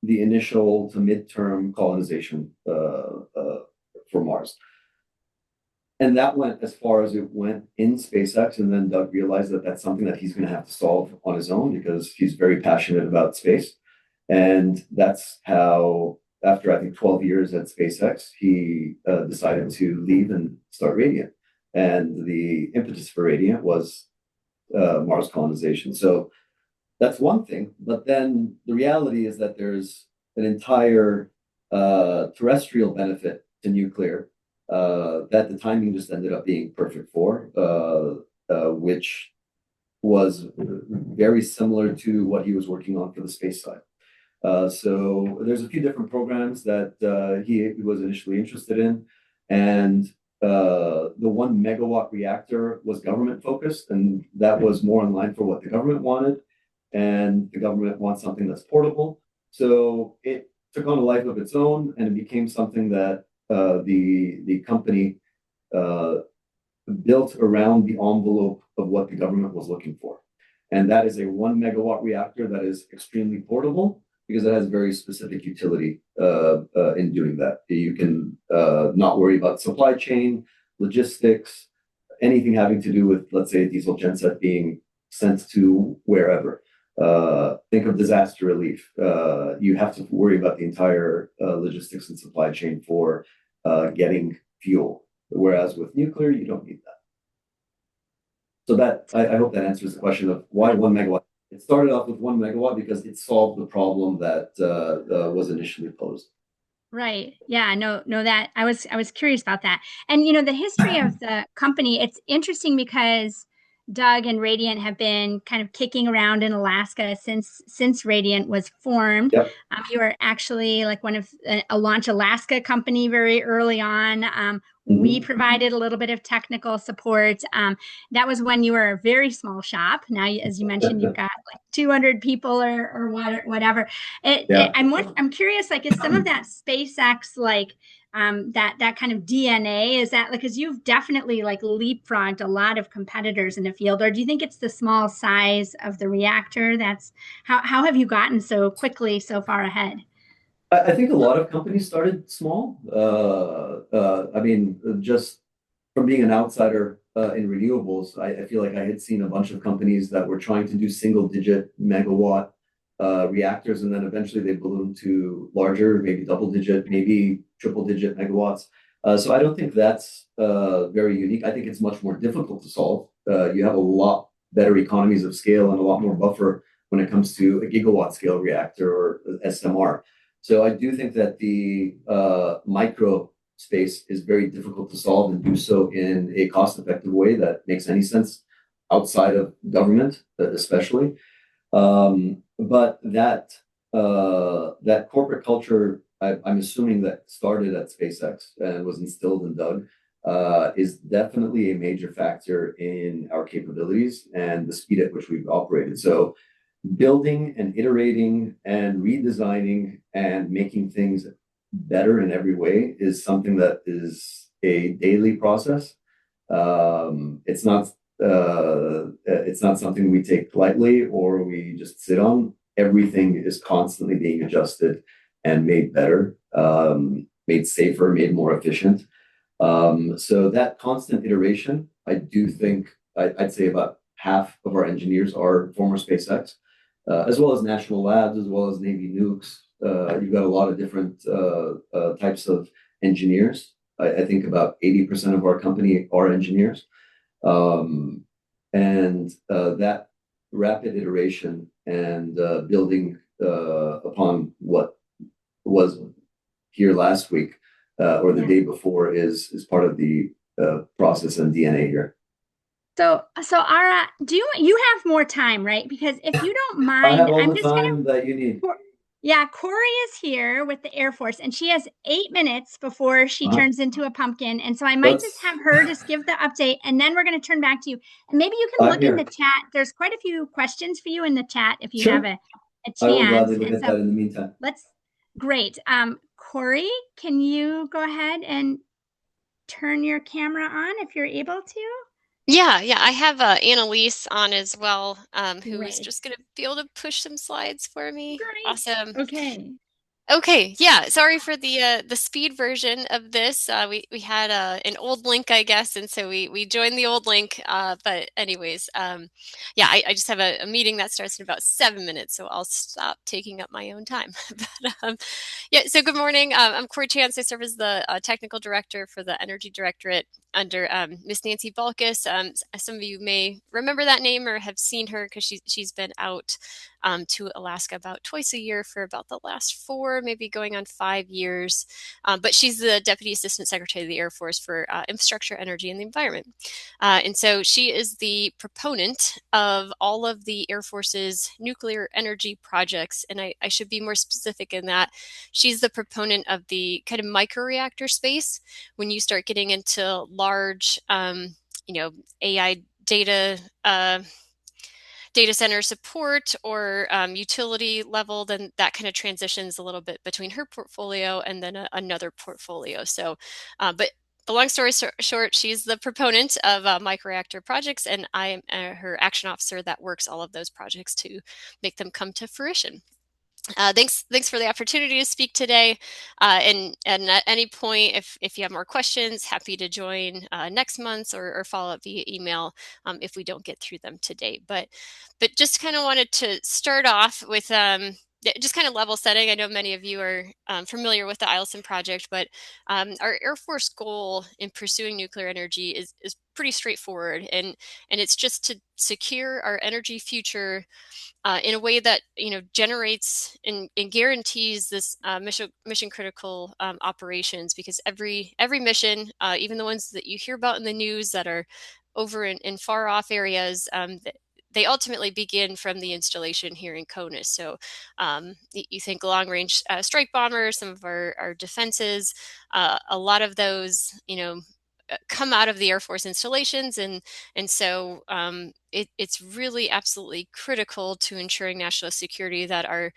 the initial to midterm colonization for Mars. And that went as far as it went in SpaceX. And then Doug realized that that's something that he's going to have to solve on his own because he's very passionate about space. And that's how, after I think 12 years at SpaceX, he decided to leave and start Radiant. And the impetus for Radiant was Mars colonization. So that's one thing. But then the reality is that there's an entire terrestrial benefit to nuclear that the timing just ended up being perfect for, which was very similar to what he was working on for the space side. So there's a few different programs that he was initially interested in, and the 1 megawatt reactor was government focused, and that was more in line for what the government wanted, and the government wants something that's portable. So it took on a life of its own, and it became something that the company built around the envelope of what the government was looking for. And that is a 1 megawatt reactor that is extremely portable because it has very specific utility in doing that. You can not worry about supply chain, logistics, anything having to do with, let's say, a diesel genset being sent to wherever. Think of disaster relief. You have to worry about the entire logistics and supply chain for getting fuel. Whereas with nuclear, you don't need that. So that I hope that answers the question of why 1 megawatt. It started off with 1 megawatt because it solved the problem that was initially posed. Right. Yeah, no, that I was curious about that. And the history of the company, it's interesting because Doug and Radiant have been kind of kicking around in Alaska since Radiant was formed. Yep. You were actually like one of a Launch Alaska company very early on. We Mhm. provided a little bit of technical support. That was when you were a very small shop. Now, as you mentioned, you've got like 200 people or whatever. Yeah. I'm curious, like, is some of that SpaceX like that kind of DNA? Is that like, because you've definitely like leapfrogged a lot of competitors in the field, or do you think it's the small size of the reactor? That's how have you gotten so quickly so far ahead? I think a lot of companies started small. I mean, just from being an outsider in renewables, I feel like I had seen a bunch of companies that were trying to do single digit megawatt reactors, and then eventually they ballooned to larger, maybe double digit, maybe triple digit megawatts. So I don't think that's very unique. I think it's much more difficult to solve. You have a lot better economies of scale and a lot more buffer when it comes to a gigawatt scale reactor or SMR. So I do think that the micro space is very difficult to solve and do so in a cost-effective way that makes any sense outside of government, especially. But that corporate culture, I'm assuming that started at SpaceX and was instilled in Doug, is definitely a major factor in our capabilities and the speed at which we've operated. So building and iterating and redesigning and making things better in every way is something that is a daily process. It's not something we take lightly or we just sit on. Everything is constantly being adjusted and made better, made safer, made more efficient. So that constant iteration, I do think I'd say about half of our engineers are former SpaceX, as well as national labs, as well as Navy nukes. You've got a lot of different types of engineers. I think about 80% of our company are engineers. Um, and that rapid iteration and building upon what was here last week or the Yeah. day before is part of the process and DNA here. So Ara, do you have more time, right? Because if you don't I have mind, all I'm the just gonna time that you need. Yeah, Corey is here with the Air Force, and she has 8 minutes before she Uh-huh. turns into a pumpkin. And so I might just Let's. have her just give the update, and then we're going to turn back to you. And maybe you can I'm look in the here. chat. There's quite a few questions for you in the chat if you have Sure. a I will chance. gladly look And at so that in the meantime. let's, great. Corey, can you go ahead and turn your camera on if you're able to? Yeah, I have Annalise on as well, who is Great. just going to be able to push some slides for me. Great. Awesome. Okay. Okay, yeah. Sorry for the speed version of this. We had an old link, I guess, and so we joined the old link. But anyways, yeah, I just have a meeting that starts in about 7 minutes, so I'll stop taking up my own time. But yeah, so good morning. I'm Corey Chance. I serve as the technical director for the Energy Directorate under Miss Nancy Balkus. Some of you may remember that name or have seen her because she's been out to Alaska about twice a year for about the last 4, maybe going on 5 years. But she's the Deputy Assistant Secretary of the Air Force for Infrastructure, Energy, and the Environment. And so she is the proponent of all of the Air Force's nuclear energy projects. And I should be more specific in that she's the proponent of the kind of microreactor space when you start getting into large, AI data center support or utility level, then that kind of transitions a little bit between her portfolio and then another portfolio. So, but the long story short, she's the proponent of microreactor projects, and I am her action officer that works all of those projects to make them come to fruition. Thanks for the opportunity to speak today. And at any point, if you have more questions, happy to join next month or follow up via email if we don't get through them today. But just kind of wanted to start off with just kind of level setting. I know many of you are familiar with the Eielson project, but our Air Force goal in pursuing nuclear energy is pretty straightforward, and it's just to secure our energy future in a way that generates and guarantees this mission critical operations, because every mission, even the ones that you hear about in the news that are over in far off areas, they ultimately begin from the installation here in CONUS. So you think long range strike bombers, some of our defenses, a lot of those, come out of the Air Force installations, and so it's really absolutely critical to ensuring national security that our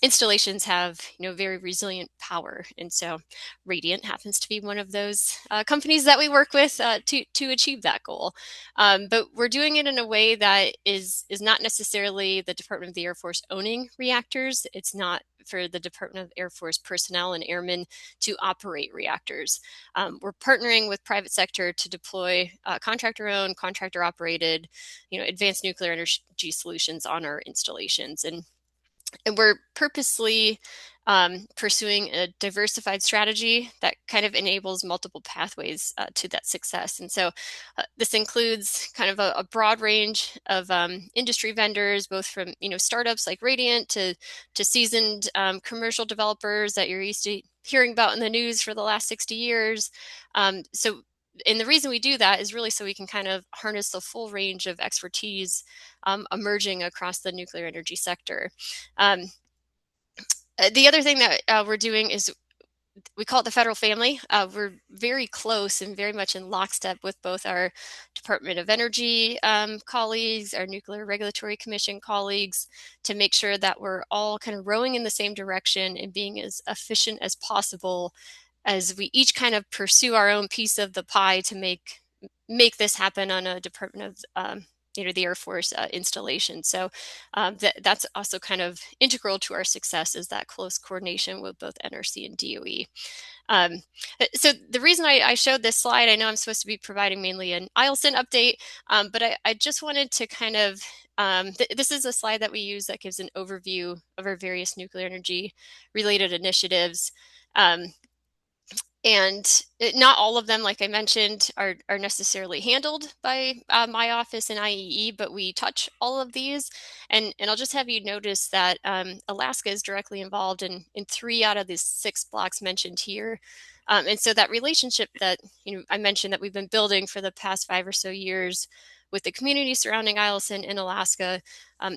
installations have very resilient power. And so Radiant happens to be one of those companies that we work with to achieve that goal. But we're doing it in a way that is not necessarily the Department of the Air Force owning reactors. It's not for the Department of Air Force personnel and airmen to operate reactors. We're partnering with private sector to deploy contractor-owned, contractor-operated, advanced nuclear energy solutions on our installations. And we're purposely pursuing a diversified strategy that kind of enables multiple pathways to that success. And so this includes kind of a broad range of industry vendors, both from startups like Radiant to seasoned commercial developers that you're used to hearing about in the news for the last 60 years. And the reason we do that is really so we can kind of harness the full range of expertise emerging across the nuclear energy sector. The other thing that we're doing is we call it the federal family. We're very close and very much in lockstep with both our Department of Energy colleagues, our Nuclear Regulatory Commission colleagues, to make sure that we're all kind of rowing in the same direction and being as efficient as possible as we each kind of pursue our own piece of the pie to make this happen on a Department of the Air Force installation. So that's also kind of integral to our success, is that close coordination with both NRC and DOE. So the reason I showed this slide, I know I'm supposed to be providing mainly an IELTS update, but I just wanted to kind of, this is a slide that we use that gives an overview of our various nuclear energy related initiatives. And not all of them, like I mentioned, are necessarily handled by my office in IEE, but we touch all of these. And I'll just have you notice that Alaska is directly involved in 3 out of the 6 blocks mentioned here. And so that relationship that I mentioned that we've been building for the past 5 or so years with the community surrounding Eielson in Alaska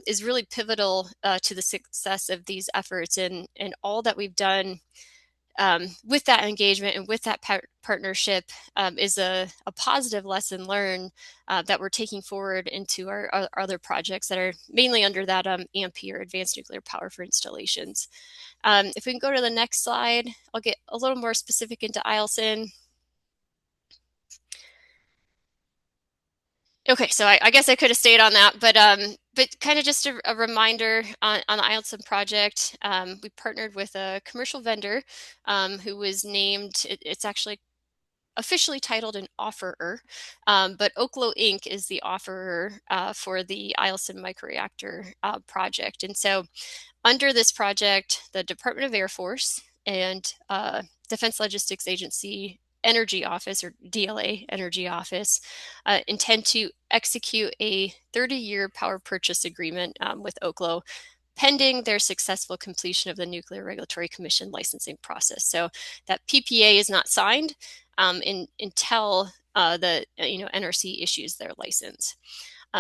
is really pivotal to the success of these efforts, and all that we've done with that engagement and with that partnership is a positive lesson learned that we're taking forward into our other projects that are mainly under that AMP, Advanced Nuclear Power for Installations. If we can go to the next slide, I'll get a little more specific into Eielson. Okay, so I guess I could have stayed on that, but kind of just a reminder on the Eielson project. We partnered with a commercial vendor who was named, it's actually officially titled an offerer, but Oklo Inc. is the offerer for the Eielson microreactor project. And so under this project, the Department of Air Force and Defense Logistics Agency Energy Office, or DLA Energy Office, intend to execute a 30-year power purchase agreement with Oklo, pending their successful completion of the Nuclear Regulatory Commission licensing process. So that PPA is not signed until the NRC issues their license.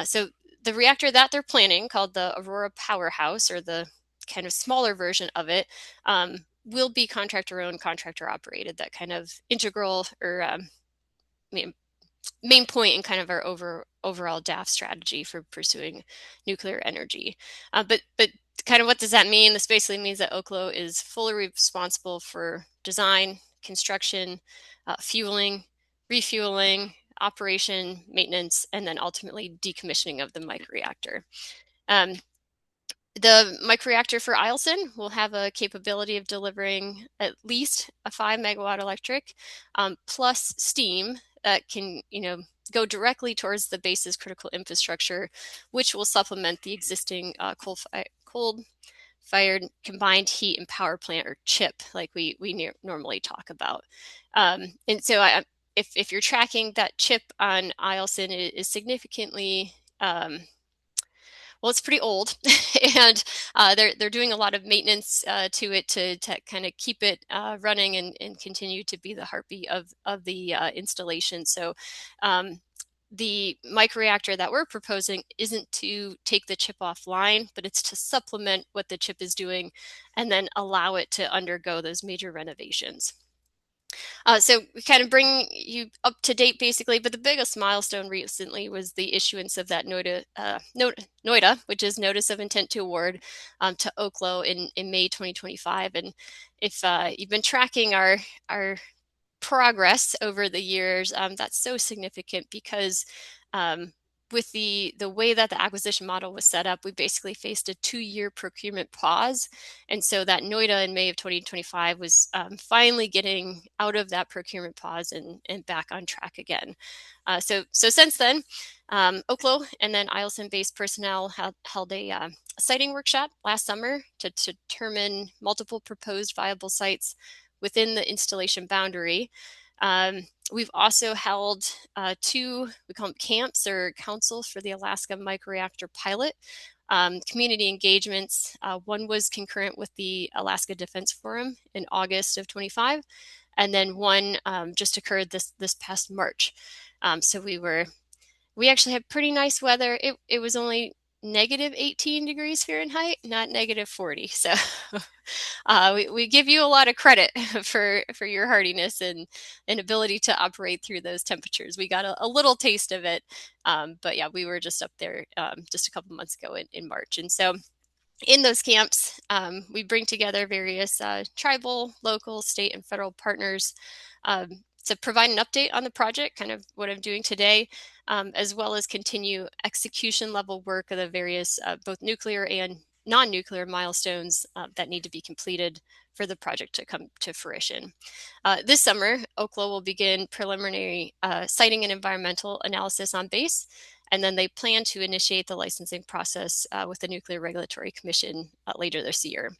So the reactor that they're planning, called the Aurora Powerhouse, or the kind of smaller version of it, will be contractor owned, contractor operated. That kind of integral or main point in kind of our overall DAF strategy for pursuing nuclear energy. But kind of what does that mean? This basically means that Oklo is fully responsible for design, construction, fueling, refueling, operation, maintenance, and then ultimately decommissioning of the microreactor. The microreactor for Eielson will have a capability of delivering at least a 5 megawatt electric plus steam that can, go directly towards the base's critical infrastructure, which will supplement the existing coal-fired combined heat and power plant, or CHIP, like we normally talk about. And so if you're tracking, that CHIP on Eielson is significantly well, it's pretty old, and they're doing a lot of maintenance to it to kind of keep it running and continue to be the heartbeat of the installation. So the microreactor that we're proposing isn't to take the chip offline, but it's to supplement what the chip is doing and then allow it to undergo those major renovations. So we kind of bring you up to date basically, but the biggest milestone recently was the issuance of that NOITA, which is Notice of Intent to Award, to Oklo in May 2025. And if you've been tracking our progress over the years, that's so significant because with the way that the acquisition model was set up, we basically faced a 2-year procurement pause. And so that NOITA in May of 2025 was finally getting out of that procurement pause and back on track again. So since then, Oklo and then Eielson-based personnel held a siting workshop last summer to determine multiple proposed viable sites within the installation boundary. We've also held 2, we call them camps or councils for the Alaska Microreactor Pilot community engagements. One was concurrent with the Alaska Defense Forum in August of 25, and then one just occurred this past March. So we actually had pretty nice weather. It was only negative 18 degrees Fahrenheit, not negative 40. So we give you a lot of credit for your hardiness and ability to operate through those temperatures. We got a little taste of it, but yeah, we were just up there just a couple months ago in March. And so in those camps, we bring together various tribal, local, state, and federal partners to provide an update on the project, kind of what I'm doing today, as well as continue execution level work of the various both nuclear and non-nuclear milestones that need to be completed for the project to come to fruition. This summer, Oklo will begin preliminary siting and environmental analysis on base, and then they plan to initiate the licensing process with the Nuclear Regulatory Commission later this year.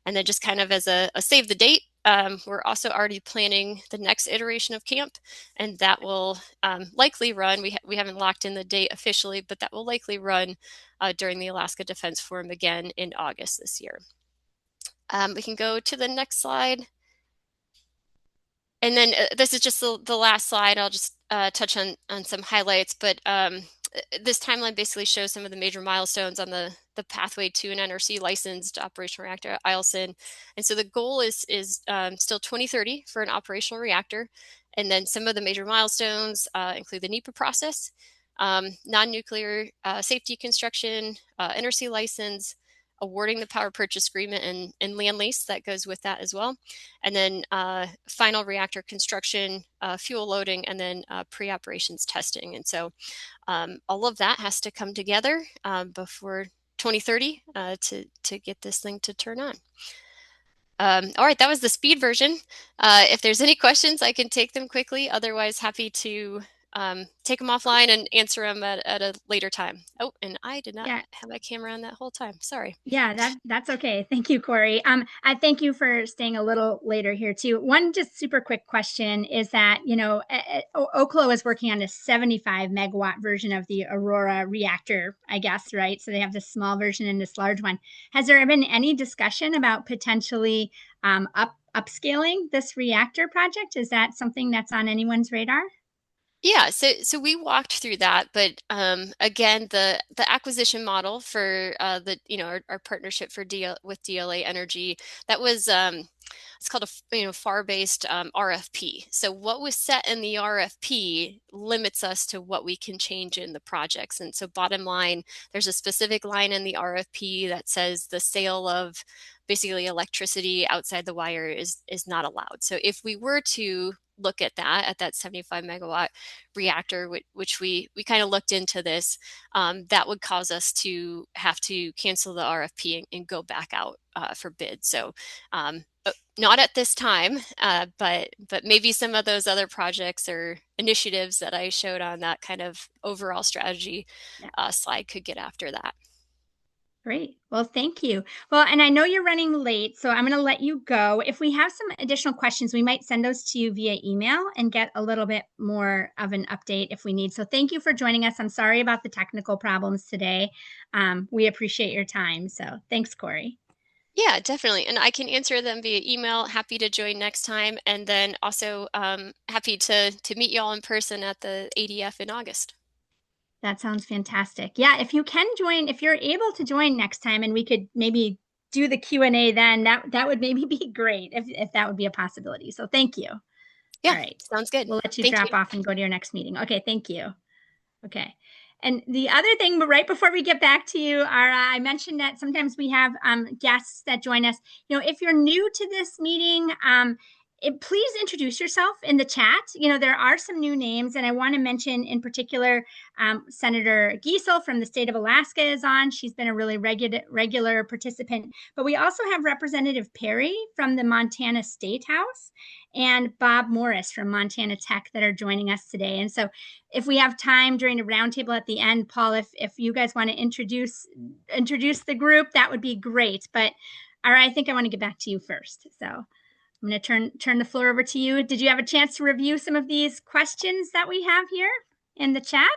And then just kind of as a save the date, we're also already planning the next iteration of camp, and that will likely run, we haven't locked in the date officially, but that will likely run during the Alaska Defense Forum again in August this year. We can go to the next slide. And then this is just the last slide. I'll just touch on some highlights, but this timeline basically shows some of the major milestones on the pathway to an NRC licensed operational reactor at Eielson. And so the goal is still 2030 for an operational reactor. And then some of the major milestones include the NEPA process, non-nuclear safety construction, NRC license, awarding the power purchase agreement and land lease that goes with that as well. And then final reactor construction, fuel loading, and then pre-operations testing. And so all of that has to come together before 2030 to get this thing to turn on. All right, that was the speed version. If there's any questions, I can take them quickly. Otherwise, happy to take them offline and answer them at a later time. Oh, and I did not have my camera on that whole time. Sorry. Yeah, that's okay. Thank you, Corey. I thank you for staying a little later here too. One just super quick question is that, Oklo is working on a 75 megawatt version of the Aurora reactor, I guess, right? So they have this small version and this large one. Has there been any discussion about potentially upscaling this reactor project? Is that something that's on anyone's radar? Yeah, so we walked through that, but again, the acquisition model for our partnership with DLA Energy, that was it's called a FAR-based RFP. So what was set in the RFP limits us to what we can change in the projects. And so bottom line, there's a specific line in the RFP that says the sale of basically electricity outside the wire is not allowed. So if we were to look at that 75 megawatt reactor, which we kind of looked into this, that would cause us to have to cancel the RFP and go back out for bid. So not at this time, but maybe some of those other projects or initiatives that I showed on that kind of overall strategy slide could get after that. Great. Well, thank you. Well, and I know you're running late, so I'm going to let you go. If we have some additional questions, we might send those to you via email and get a little bit more of an update if we need. So thank you for joining us. I'm sorry about the technical problems today. We appreciate your time. So thanks, Corey. Yeah, definitely. And I can answer them via email. Happy to join next time. And then also happy to meet y'all in person at the ADF in August. That sounds fantastic. Yeah, if you can join, if you're able to join next time and we could maybe do the Q&A then, that would maybe be great if that would be a possibility. So thank you. Yeah, All right. sounds good. We'll let you Thank drop you. off and go to your next meeting. Okay, thank you. Okay. And the other thing, but right before we get back to you, Ara, I mentioned that sometimes we have guests that join us. If you're new to this meeting, please introduce yourself in the chat. There are some new names, and I want to mention in particular, Senator Giesel from the state of Alaska is on. She's been a really regular participant. But we also have Representative Perry from the Montana State House and Bob Morris from Montana Tech that are joining us today. And so if we have time during a roundtable at the end, Paul, if you guys want to introduce the group, that would be great. But Ara, I think I want to get back to you first. So I'm going to turn the floor over to you. Did you have a chance to review some of these questions that we have here in the chat?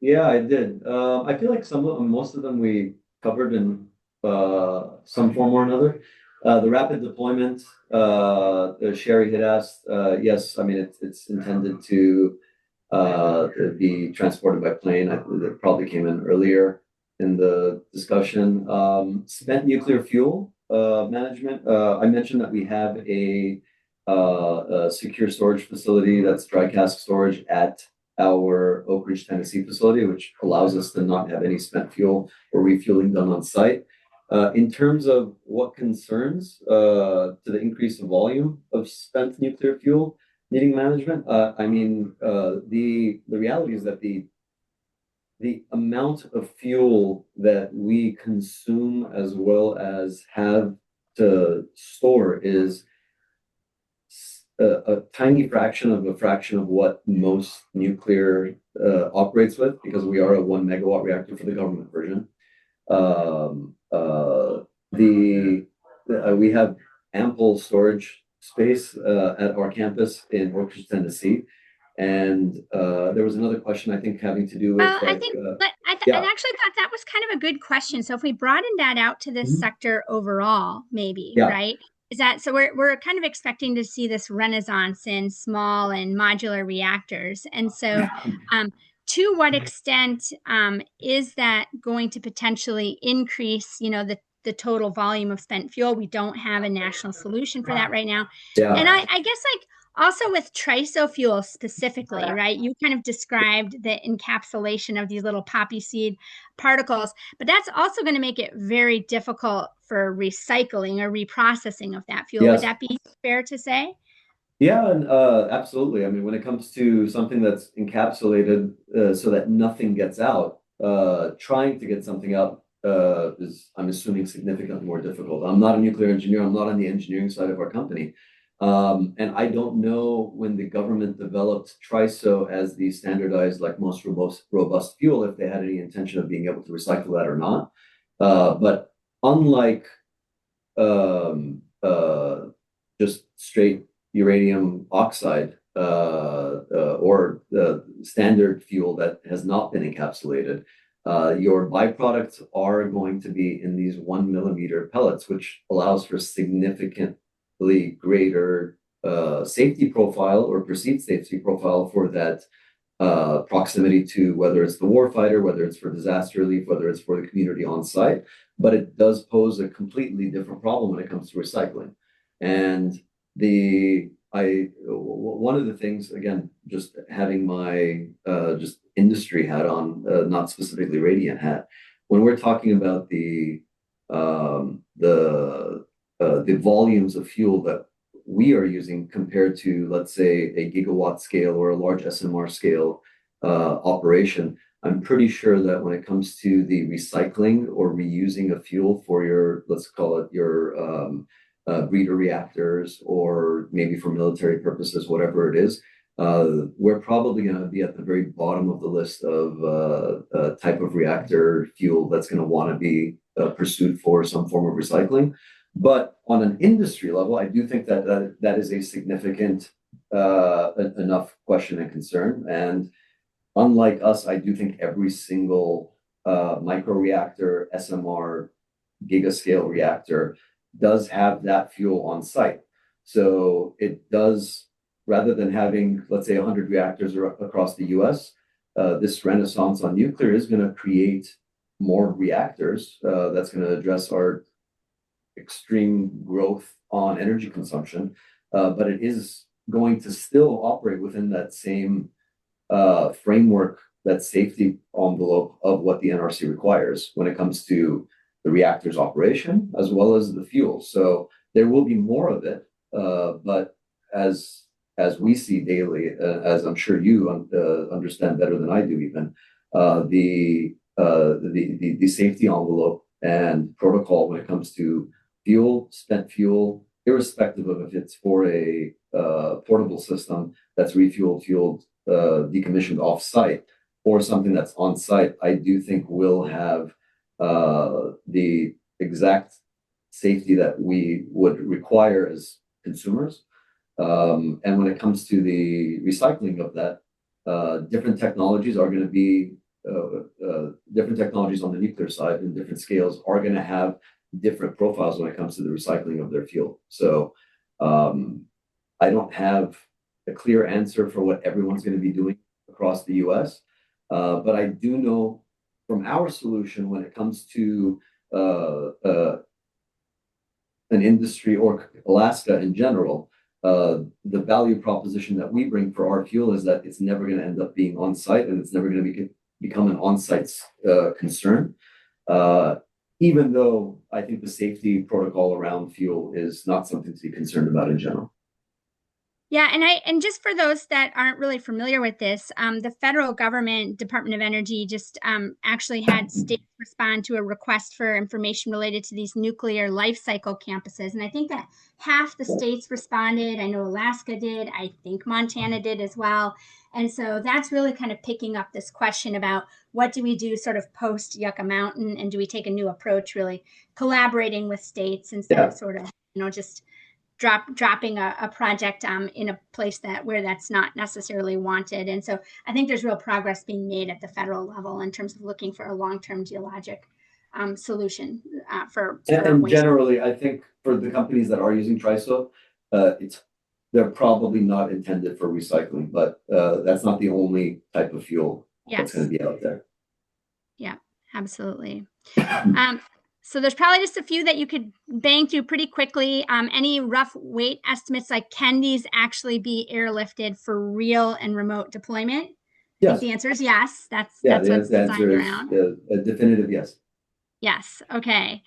Yeah, I did. I feel like most of them we covered in some form or another. The rapid deployment, Sherry had asked, yes, I mean, it's intended to be transported by plane. That probably came in earlier in the discussion. Spent nuclear fuel management. I mentioned that we have a secure storage facility that's dry cask storage at our Oak Ridge, Tennessee facility, which allows us to not have any spent fuel or refueling done on site. In terms of what concerns to the increase of volume of spent nuclear fuel needing management, I mean, the reality is that the amount of fuel that we consume as well as have to store is a tiny fraction of what most nuclear operates with, because we are a 1 megawatt reactor for the government version. We have ample storage space at our campus in Oak Ridge, Tennessee. And there was another question, I think, having to do with I actually thought that was kind of a good question. So if we broaden that out to this sector overall, maybe, right? Is that so? We're kind of expecting to see this renaissance in small and modular reactors, and so to what extent is that going to potentially increase, the total volume of spent fuel? We don't have a national solution for that right now, and I guess also with TRISO fuel specifically, right? You kind of described the encapsulation of these little poppy seed particles, but that's also going to make it very difficult for recycling or reprocessing of that fuel. Yes. Would that be fair to say? Yeah, and absolutely. I mean, when it comes to something that's encapsulated so that nothing gets out, trying to get something out is, I'm assuming, significantly more difficult. I'm not a nuclear engineer. I'm not on the engineering side of our company. And I don't know when the government developed TRISO as the standardized, like most robust fuel, if they had any intention of being able to recycle that or not. But unlike just straight uranium oxide or the standard fuel that has not been encapsulated, your byproducts are going to be in these 1 millimeter pellets, which allows for significantly greater safety profile or perceived safety profile for that proximity to, whether it's the warfighter, whether it's for disaster relief, whether it's for the community on site. But it does pose a completely different problem when it comes to recycling. And one of the things, again, just having my just industry hat on, not specifically Radiant hat, when we're talking about the volumes of fuel that we are using compared to, let's say, a gigawatt scale or a large SMR scale operation, I'm pretty sure that when it comes to the recycling or reusing of fuel for your, let's call it your breeder reactors, or maybe for military purposes, whatever it is, we're probably going to be at the very bottom of the list of type of reactor fuel that's going to want to be pursued for some form of recycling. But on an industry level, I do think that is a significant enough question and concern. And unlike us, I do think every single microreactor, SMR, gigascale reactor does have that fuel on site. So it does, rather than having, let's say, 100 reactors across the US, this renaissance on nuclear is going to create more reactors. That's going to address our extreme growth on energy consumption, but it is going to still operate within that same framework, that safety envelope of what the NRC requires when it comes to the reactor's operation as well as the fuel. So there will be more of it, but as we see daily, as I'm sure you understand better than I do, even the safety envelope and protocol when it comes to fuel, spent fuel, irrespective of if it's for a portable system that's refueled, fueled, decommissioned off-site, or something that's on-site, I do think will have the exact safety that we would require as consumers. And when it comes to the recycling of that, different technologies are going to be different technologies on the nuclear side and different scales are going to have different profiles when it comes to the recycling of their fuel. So I don't have a clear answer for what everyone's going to be doing across the US, but I do know from our solution when it comes to an industry or Alaska in general, the value proposition that we bring for our fuel is that it's never going to end up being on site and it's never going to become an on-site concern. Even though I think the safety protocol around fuel is not something to be concerned about in general. Yeah, and just for those that aren't really familiar with this, the federal government, Department of Energy, just actually had states respond to a request for information related to these nuclear life cycle campuses. And I think that half the states responded. I know Alaska did. I think Montana did as well. And so that's really kind of picking up this question about what do we do sort of post Yucca Mountain, and do we take a new approach, really collaborating with states instead of sort of, just dropping a project in a place where that's not necessarily wanted. And so I think there's real progress being made at the federal level in terms of looking for a long-term geologic solution for and waste. Generally, I think for the companies that are using TRISO, they're probably not intended for recycling, but that's not the only type of fuel that's going to be out there. Yeah, absolutely. So there's probably just a few that you could bang through pretty quickly. Any rough weight estimates, like can these actually be airlifted for real and remote deployment? Yes. I think the answer is yes. That's the what's designed answer around. is a definitive yes. Yes. Okay.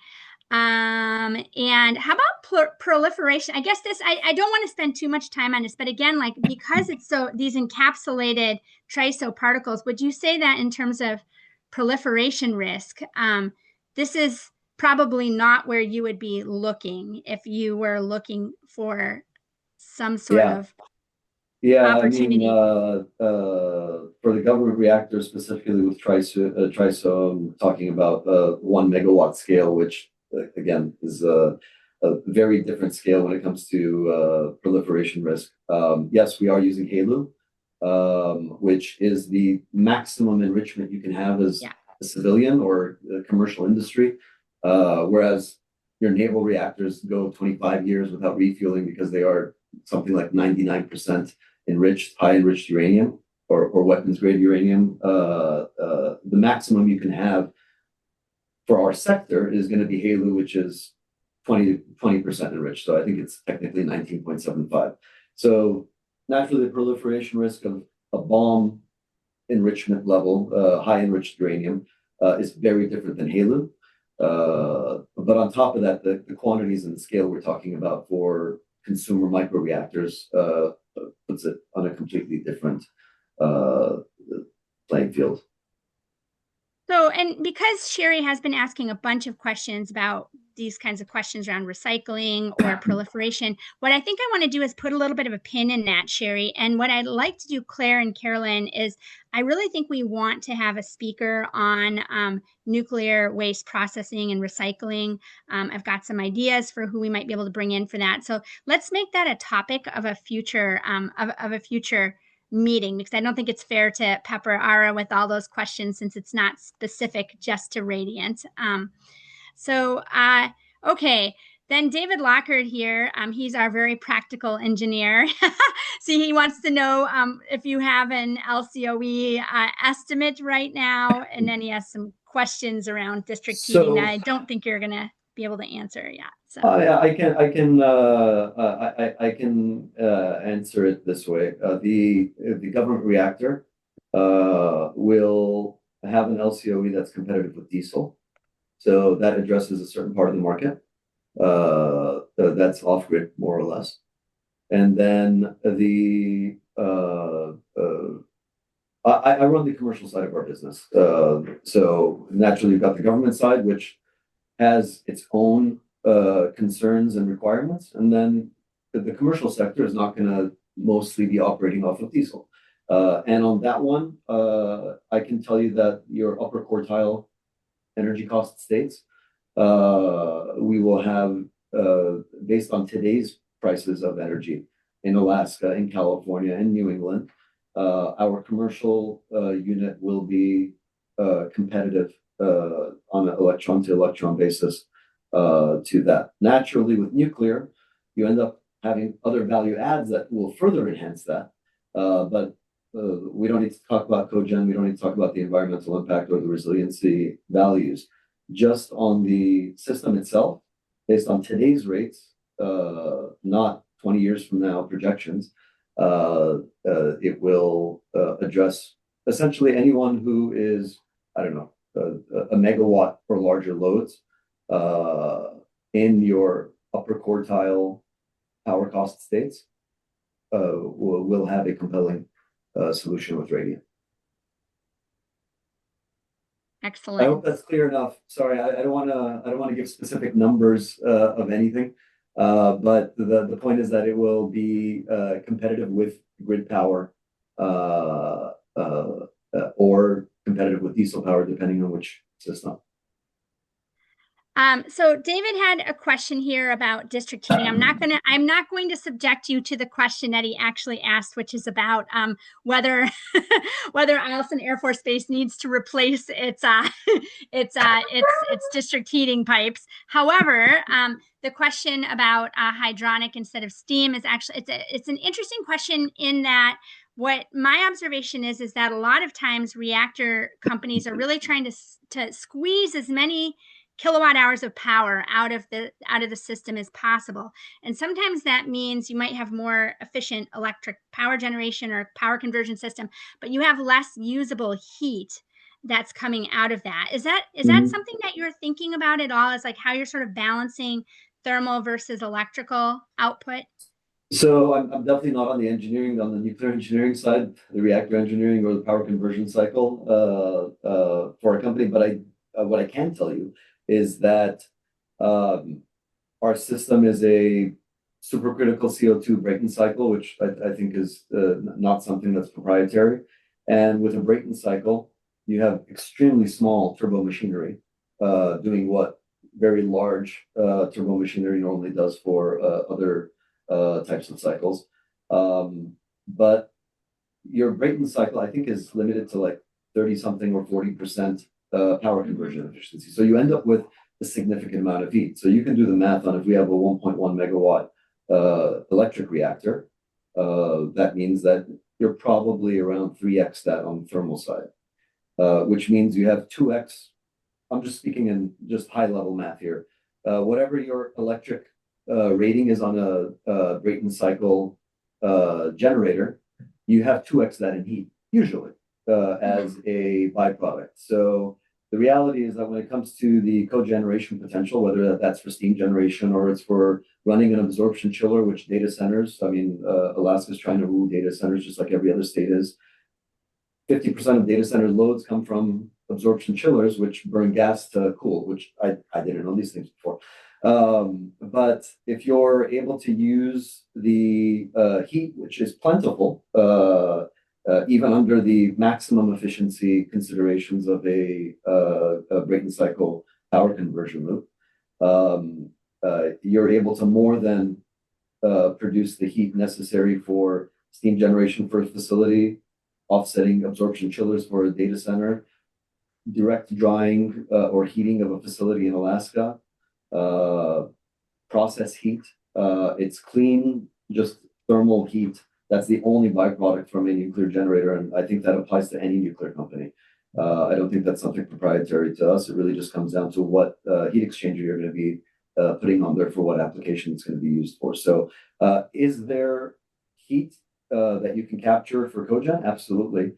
And how about proliferation? I guess I don't want to spend too much time on this, but again, like because it's these encapsulated TRISO particles, would you say that in terms of proliferation risk, this is probably not where you would be looking if you were looking for some sort of opportunity? I mean, for the government reactor specifically with TRISO, I'm talking about 1 megawatt scale, which again is a very different scale when it comes to proliferation risk. Yes, we are using HALEU, which is the maximum enrichment you can have as a civilian or a commercial industry, whereas your naval reactors go 25 years without refueling because they are something like 99% enriched, high enriched uranium or weapons grade uranium. The maximum you can have for our sector is going to be HALEU, which is 20% enriched. So I think it's technically 19.75. So naturally, the proliferation risk of a bomb enrichment level, high enriched uranium, is very different than HALEU. But on top of that, the quantities and the scale we're talking about for consumer microreactors puts it on a completely different playing field. So, and because Sherry has been asking a bunch of questions about these kinds of questions around recycling or proliferation, what I think I want to do is put a little bit of a pin in that, Sherry. And what I'd like to do, Claire and Carolyn, is I really think we want to have a speaker on nuclear waste processing and recycling. I've got some ideas for who we might be able to bring in for that. So let's make that a topic of a future of a future meeting, because I don't think it's fair to pepper Ara with all those questions since it's not specific just to Radiant. Okay, then David Lockhart here, he's our very practical engineer. So he wants to know if you have an LCOE estimate right now, and then he has some questions around district heating that I don't think you're going to be able to answer yet. So yeah, I can answer it this way. The government reactor will have an LCOE that's competitive with diesel, so that addresses a certain part of the market that's off grid more or less. And then I run the commercial side of our business, so naturally you've got the government side, which has its own concerns and requirements, and then the commercial sector is not going to mostly be operating off of diesel. And on that one, I can tell you that your upper quartile energy cost states, we will have, based on today's prices of energy in Alaska, in California, in New England, our commercial unit will be competitive on an electron to electron basis to that. Naturally, with nuclear, you end up having other value adds that will further enhance that. But we don't need to talk about cogen. We don't need to talk about the environmental impact or the resiliency values. Just on the system itself, based on today's rates, not 20 years from now projections, it will address essentially anyone who is, I don't know, a megawatt or larger loads in your upper quartile power cost states will have a compelling solution with Radiant. excellent. I hope that's clear enough. Sorry, I don't want to give specific numbers of anything, but the point is that it will be competitive with grid power or competitive with diesel power, depending on which system. So David had a question here about district heating. I'm not going to subject you to the question that he actually asked, which is about whether Eielson Air Force Base needs to replace its district heating pipes. However, the question about hydronic instead of steam is actually it's an interesting question in that what my observation is that a lot of times reactor companies are really trying to squeeze as many kilowatt hours of power out of the system as possible. And sometimes that means you might have more efficient electric power generation or power conversion system, but you have less usable heat that's coming out of that. Is that something that you're thinking about at all? Is like how you're sort of balancing thermal versus electrical output? So I'm definitely not on the nuclear engineering side, the reactor engineering or the power conversion cycle for a company. But what I can tell you is that our system is a supercritical CO2 Brayton cycle, which I think is not something that's proprietary. And with a Brayton cycle, you have extremely small turbo machinery doing what very large turbo machinery normally does for other types of cycles. But your Brayton cycle, I think, is limited to like 30 something or 40% power conversion efficiency. So you end up with a significant amount of heat. So you can do the math on if we have a 1.1 megawatt electric reactor, that means that you're probably around 3x that on the thermal side, which means you have 2x. I'm just speaking in just high level math here. Whatever your electric rating is on a Brayton cycle generator, you have 2x that in heat, usually, as a byproduct. So the reality is that when it comes to the cogeneration potential, whether that's for steam generation or it's for running an absorption chiller, which data centers, Alaska's trying to rule data centers just like every other state is. 50% of data centers loads come from absorption chillers, which burn gas to cool, which I didn't know these things before. But if you're able to use the heat, which is plentiful, even under the maximum efficiency considerations of a Brayton cycle power conversion loop, you're able to more than produce the heat necessary for steam generation for a facility, offsetting absorption chillers for a data center, direct drying or heating of a facility in Alaska, process heat. It's clean, just thermal heat. That's the only byproduct from a nuclear generator, and I think that applies to any nuclear company. I don't think that's something proprietary to us. It really just comes down to what heat exchanger you're going to be putting on there for what application it's going to be used for. So is there heat that you can capture for cogen? Absolutely.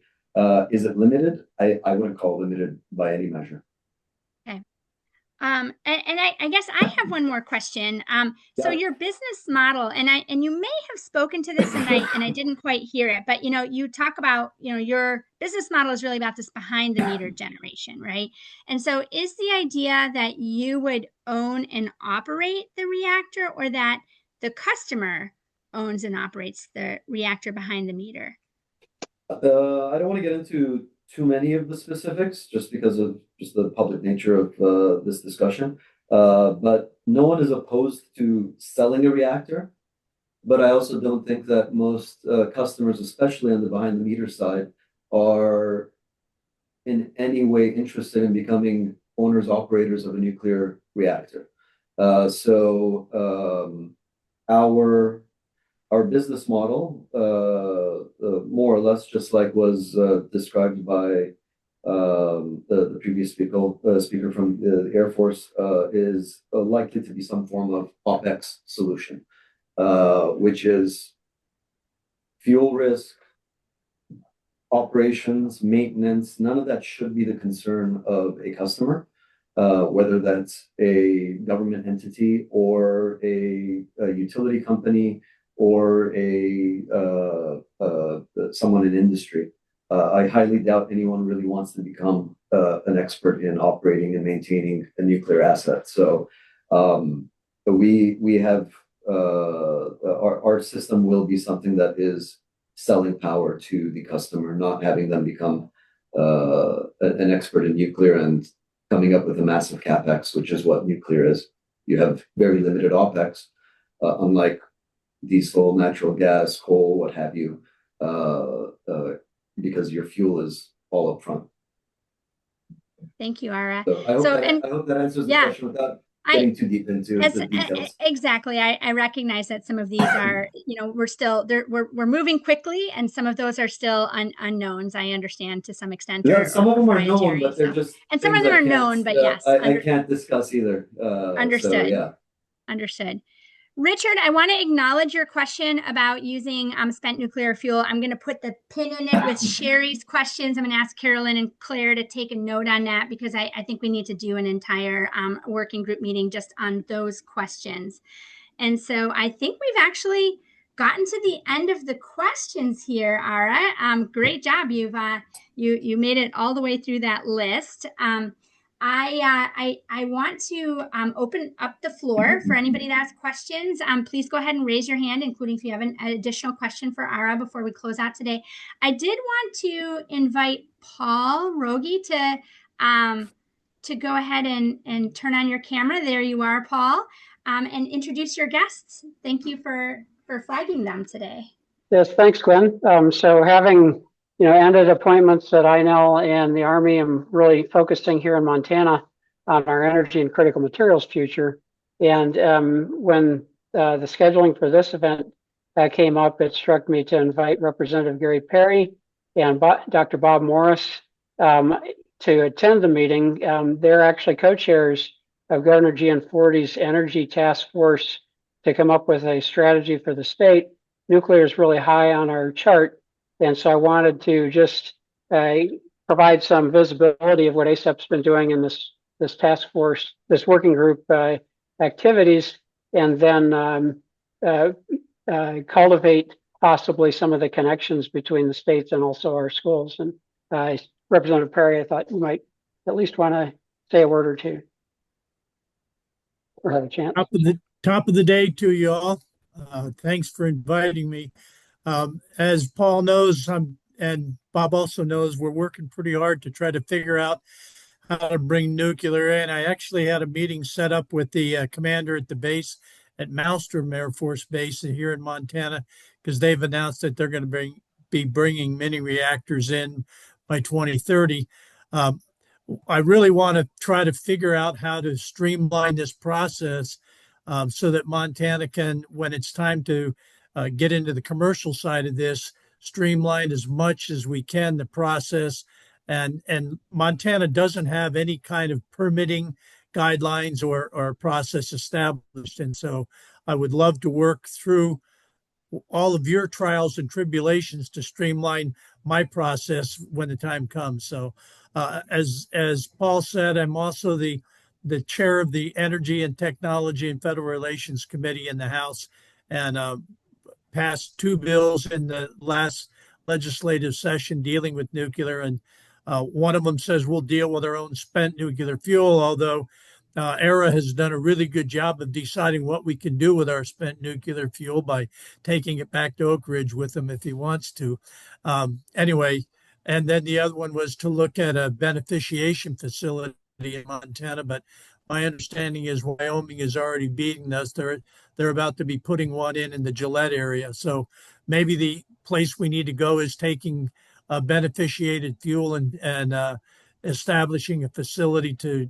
Is it limited? I wouldn't call it limited by any measure. Okay. And I guess I have one more question. So Yeah. your business model, and you may have spoken to this, and I didn't quite hear it, but you talk about your business model is really about this behind the meter generation, right? And so is the idea that you would own and operate the reactor, or that the customer owns and operates the reactor behind the meter? I don't want to get into too many of the specifics just because of just the public nature of this discussion. But no one is opposed to selling a reactor. But I also don't think that most customers, especially on the behind the meter side, are in any way interested in becoming owners operators of a nuclear reactor. So our business model, more or less, just like was described by the previous speaker from the Air Force, is likely to be some form of OpEx solution, which is fuel risk, operations, maintenance. None of that should be the concern of a customer, whether that's a government entity or a utility company or someone in industry. I highly doubt anyone really wants to become an expert in operating and maintaining a nuclear asset. So we have our system will be something that is selling power to the customer, not having them become an expert in nuclear and coming up with a massive capex, which is what nuclear is. You have very limited OpEx, unlike diesel, natural gas, coal, what have you, because your fuel is all up front. Thank you, Ara. So I hope that answers the question without getting too deep into the details. Exactly. I recognize that some of these are, we're moving quickly, and some of those are still unknowns. I understand to some extent. Yeah, some of them are known, but they're just and some of them are known, but yes, I can't discuss either. Understood. So, yeah. Understood. Richard, I want to acknowledge your question about using spent nuclear fuel. I'm going to put the pin in it with Sherry's questions. I'm going to ask Carolyn and Claire to take a note on that, because I think we need to do an entire working group meeting just on those questions. And so I think we've actually gotten to the end of the questions here, Ara. Great job. You made it all the way through that list. I want to open up the floor for anybody that has questions. Please go ahead and raise your hand, including if you have an additional question for Ara before we close out today. I did want to invite Paul Rogie to go ahead and turn on your camera. There you are, Paul, and introduce your guests. Thank you for flagging them today. Yes, thanks, Gwen. So having ended appointments at INL and the Army, I'm really focusing here in Montana on our energy and critical materials future. And when the scheduling for this event came up, it struck me to invite Representative Gary Perry and Dr. Bob Morris to attend the meeting. They're actually co-chairs of Governor Gianforte's Energy Task Force to come up with a strategy for the state. Nuclear is really high on our chart. And so I wanted to just provide some visibility of what ACEP's been doing in this task force, this working group activities, and then cultivate possibly some of the connections between the states and also our schools. And Representative Perry, I thought you might at least want to say a word or two or have a chance. Top of the day to you all. Thanks for inviting me. As Paul knows, and Bob also knows, we're working pretty hard to try to figure out how to bring nuclear in. I actually had a meeting set up with the commander at the base at Malmstrom Air Force Base here in Montana, because they've announced that they're going to be bringing mini reactors in by 2030. Um, I really want to try to figure out how to streamline this process so that Montana can, when it's time to get into the commercial side of this, streamline as much as we can the process. And Montana doesn't have any kind of permitting guidelines or process established. And so I would love to work through all of your trials and tribulations to streamline my process when the time comes. So, as Paul said, I'm also the chair of the Energy and Technology and Federal Relations Committee in the House, and passed two bills in the last legislative session dealing with nuclear. And one of them says we'll deal with our own spent nuclear fuel, although Ara has done a really good job of deciding what we can do with our spent nuclear fuel by taking it back to Oak Ridge with him if he wants to. Anyway, and then the other one was to look at a beneficiation facility in Montana, but my understanding is Wyoming is already beating us. They're about to be putting one in the Gillette area. So maybe the place we need to go is taking beneficiated fuel and establishing a facility to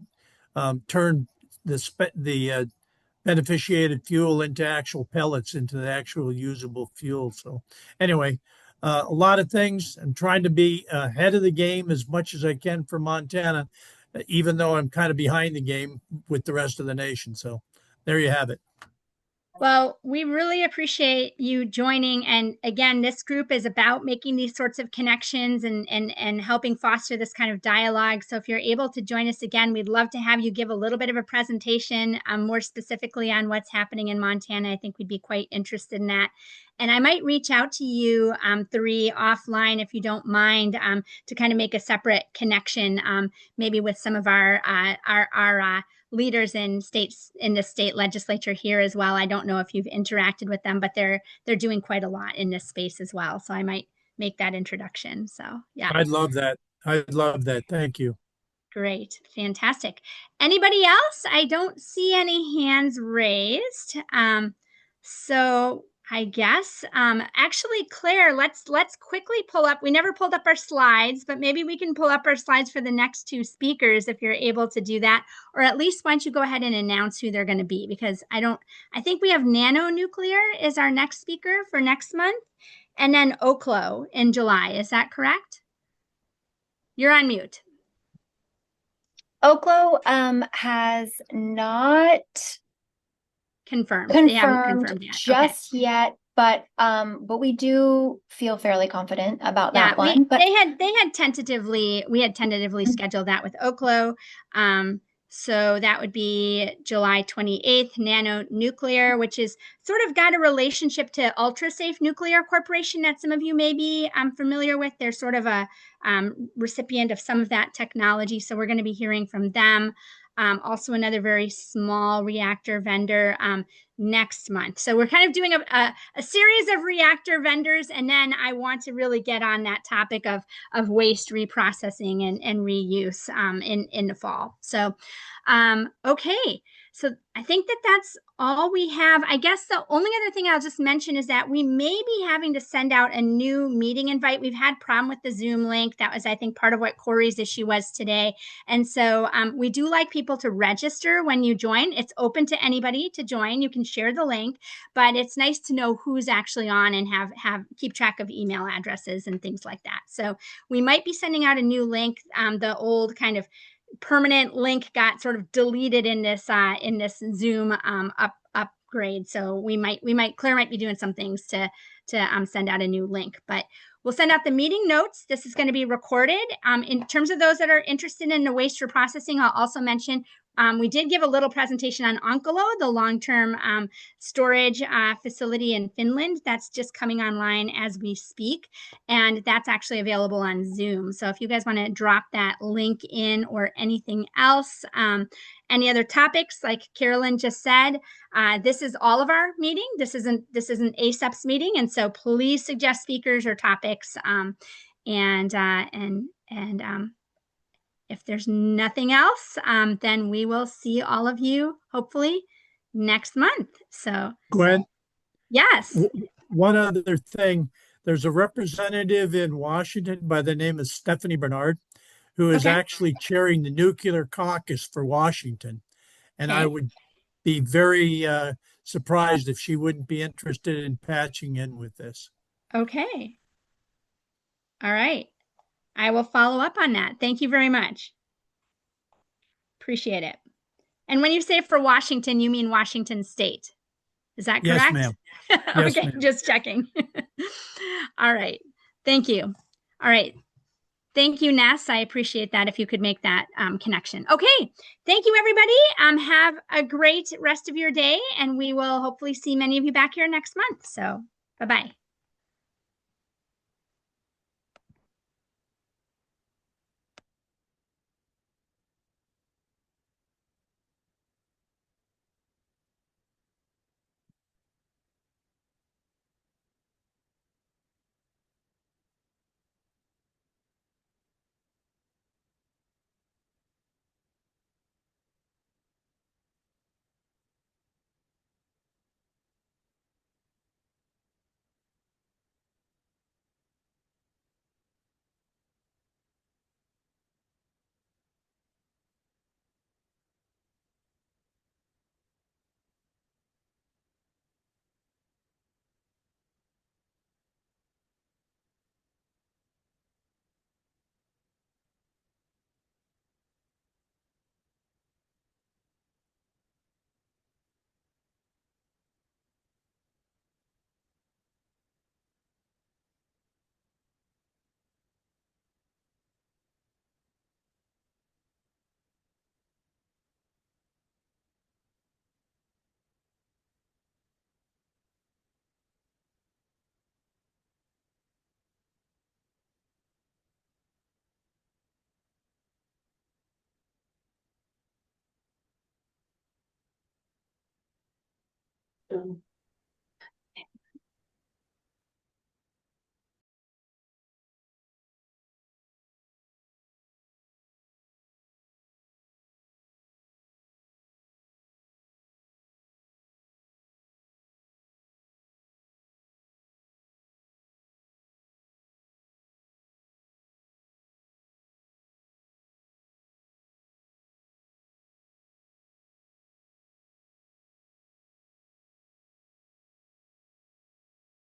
turn the beneficiated fuel into actual pellets, into the actual usable fuel. So anyway, a lot of things. I'm trying to be ahead of the game as much as I can for Montana, even though I'm kind of behind the game with the rest of the nation. So there you have it. Well, we really appreciate you joining. And again, this group is about making these sorts of connections and helping foster this kind of dialogue. So if you're able to join us again, we'd love to have you give a little bit of a presentation more specifically on what's happening in Montana. I think we'd be quite interested in that. And I might reach out to you three offline, if you don't mind, to kind of make a separate connection, maybe with some of our leaders in states in the state legislature here as well. I don't know if you've interacted with them, but they're doing quite a lot in this space as well. So I might make that introduction. So yeah. I'd love that. I'd love that. Thank you. Great. Fantastic. Anybody else? I don't see any hands raised. So I guess actually, Claire, let's quickly pull up. We never pulled up our slides, but maybe we can pull up our slides for the next two speakers if you're able to do that, or at least why don't you go ahead and announce who they're going to be, because I think we have nano nuclear is our next speaker for next month, and then Oklo in July. Is that correct? You're on mute. Oklo has not confirmed. Confirmed they haven't confirmed yet. Just yet, but we do feel fairly confident about that one. But we had tentatively scheduled that with Oklo. So that would be July 28th, Nano Nuclear, which is sort of got a relationship to Ultra Safe Nuclear Corporation that some of you may be familiar with. They're sort of a recipient of some of that technology. So we're going to be hearing from them. Also another very small reactor vendor next month. So we're kind of doing a series of reactor vendors, and then I want to really get on that topic of waste reprocessing and reuse in the fall. So okay. So I think that's all we have. I guess the only other thing I'll just mention is that we may be having to send out a new meeting invite. We've had problem with the Zoom link. That was, I think, part of what Corey's issue was today. And so we do like people to register when you join. It's open to anybody to join. You can share the link, but it's nice to know who's actually on and have keep track of email addresses and things like that. So we might be sending out a new link. The old kind of permanent link got sort of deleted in this Zoom upgrade. So Claire might be doing some things to send out a new link, but we'll send out the meeting notes. This is going to be recorded. In terms of those that are interested in the waste reprocessing, I'll also mention we did give a little presentation on Onkalo, the long-term storage facility in Finland. That's just coming online as we speak, and that's actually available on Zoom. So if you guys want to drop that link in or anything else, any other topics, like Carolyn just said, this is all of our meeting. This isn't ACEP's meeting, and so please suggest speakers or topics. If there's nothing else, then we will see all of you hopefully next month. So, Gwen, yes. One other thing, there's a representative in Washington by the name of Stephanie Bernard, who is actually chairing the nuclear caucus for Washington. And I would be very surprised if she wouldn't be interested in patching in with this. Okay. All right. I will follow up on that. Thank you very much. Appreciate it. And when you say for Washington, you mean Washington State. Is that correct? Yes, ma'am. Okay, Yes, ma'am. just checking. All right. Thank you. All right. Thank you, Ness. I appreciate that if you could make that connection. Okay. Thank you, everybody. Have a great rest of your day, and we will hopefully see many of you back here next month. So, bye-bye. Um,